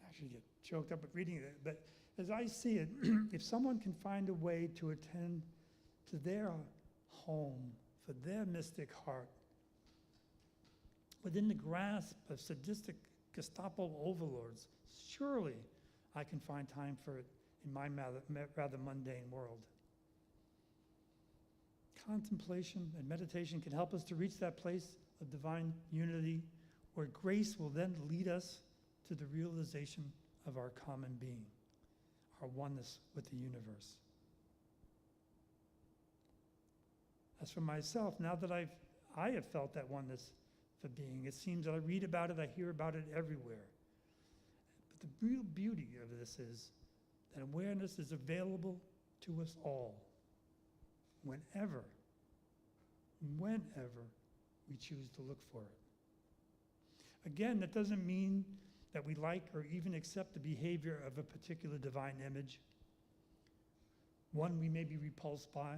I actually get choked up with reading it, but as I see it, if someone can find a way to attend to their home, for their mystic heart, within the grasp of sadistic Gestapo overlords, surely I can find time for it in my rather mundane world. Contemplation and meditation can help us to reach that place of divine unity where grace will then lead us to the realization of our common being, our oneness with the universe. As for myself, now that I have felt that oneness for being, it seems that I read about it, I hear about it everywhere. But the real beauty of this is that awareness is available to us all, whenever we choose to look for it. Again, that doesn't mean that we like or even accept the behavior of a particular divine image, one we may be repulsed by.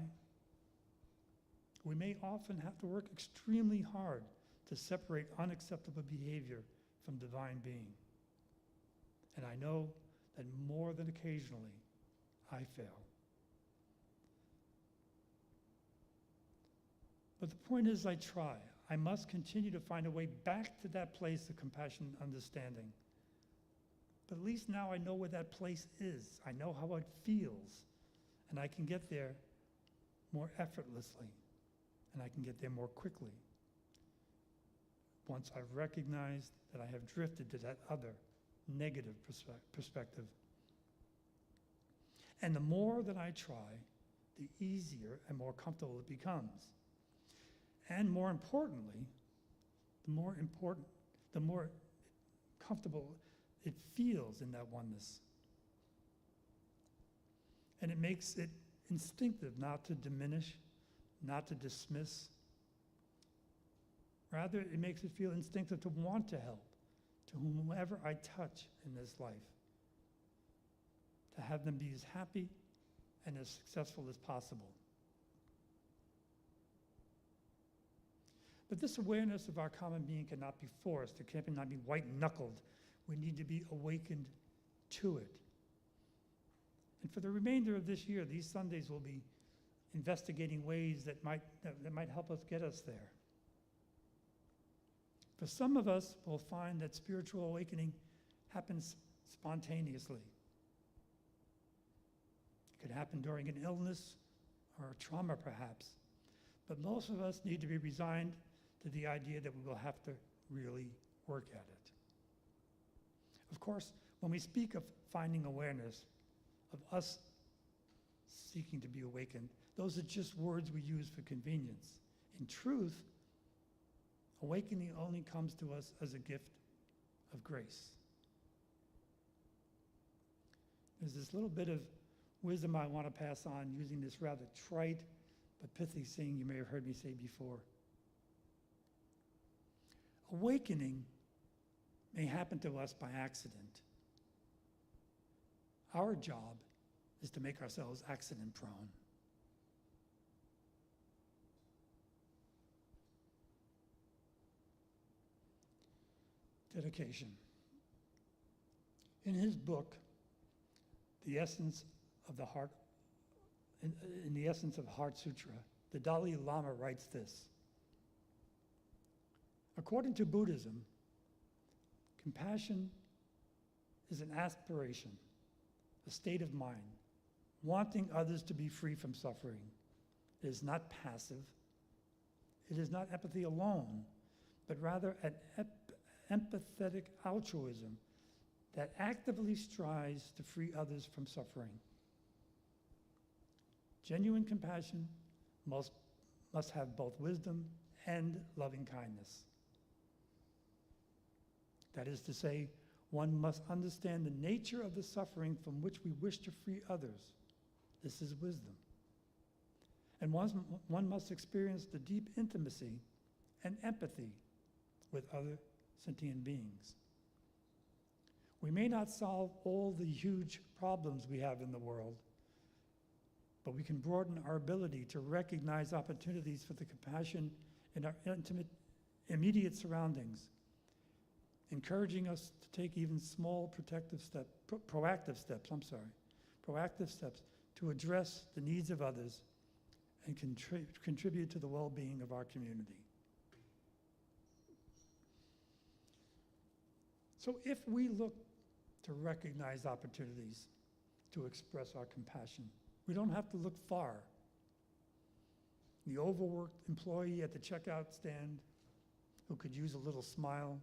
We may often have to work extremely hard to separate unacceptable behavior from divine being. And I know that more than occasionally, I fail. But the point is, I try. I must continue to find a way back to that place of compassion and understanding. But at least now I know where that place is. I know how it feels. And I can get there more effortlessly. And I can get there more quickly. Once I've recognized that I have drifted to that other negative perspective. And the more that I try, the easier and more comfortable it becomes. And more importantly, the more comfortable it feels in that oneness. And it makes it instinctive not to diminish, not to dismiss. Rather, it makes it feel instinctive to want to help to whomever I touch in this life, to have them be as happy and as successful as possible. But this awareness of our common being cannot be forced. It cannot be white-knuckled. We need to be awakened to it. And for the remainder of this year, these Sundays will be investigating ways that might help us get us there. For some of us, we'll find that spiritual awakening happens spontaneously, Could happen during an illness or a trauma, perhaps. But most of us need to be resigned to the idea that we will have to really work at it. Of course, when we speak of finding awareness, of us seeking to be awakened, those are just words we use for convenience. In truth, awakening only comes to us as a gift of grace. There's this little bit of wisdom I want to pass on using this rather trite but pithy saying you may have heard me say before. Awakening may happen to us by accident. Our job is to make ourselves accident prone. Dedication. In his book, The Essence of the Heart, in the Essence of Heart Sutra, the Dalai Lama writes this: according to Buddhism, compassion is an aspiration, a state of mind, wanting others to be free from suffering. It is not passive. It is not empathy alone, but rather an empathetic altruism that actively strives to free others from suffering. Genuine compassion must have both wisdom and loving kindness. That is to say, one must understand the nature of the suffering from which we wish to free others. This is wisdom. And one must experience the deep intimacy and empathy with other sentient beings. We may not solve all the huge problems we have in the world, but we can broaden our ability to recognize opportunities for the compassion in our immediate surroundings, encouraging us to take even small proactive steps to address the needs of others and contribute to the well-being of our community. So if we look to recognize opportunities to express our compassion, we don't have to look far. The overworked employee at the checkout stand who could use a little smile,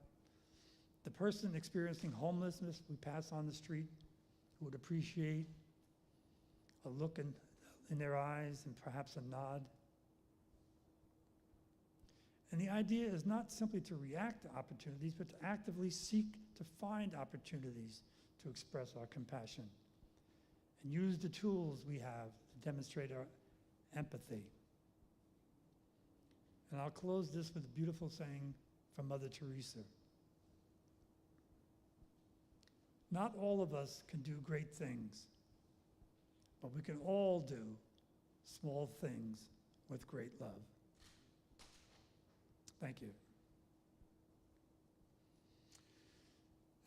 the person experiencing homelessness we pass on the street who would appreciate a look in their eyes and perhaps a nod. And the idea is not simply to react to opportunities, but to actively seek to find opportunities to express our compassion and use the tools we have to demonstrate our empathy. And I'll close this with a beautiful saying from Mother Teresa. Not all of us can do great things, but we can all do small things with great love. Thank you.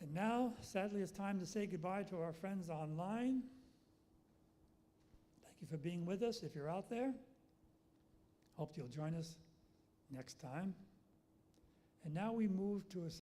And now, sadly, it's time to say goodbye to our friends online. Thank you for being with us if you're out there. Hope you'll join us next time. And now we move to a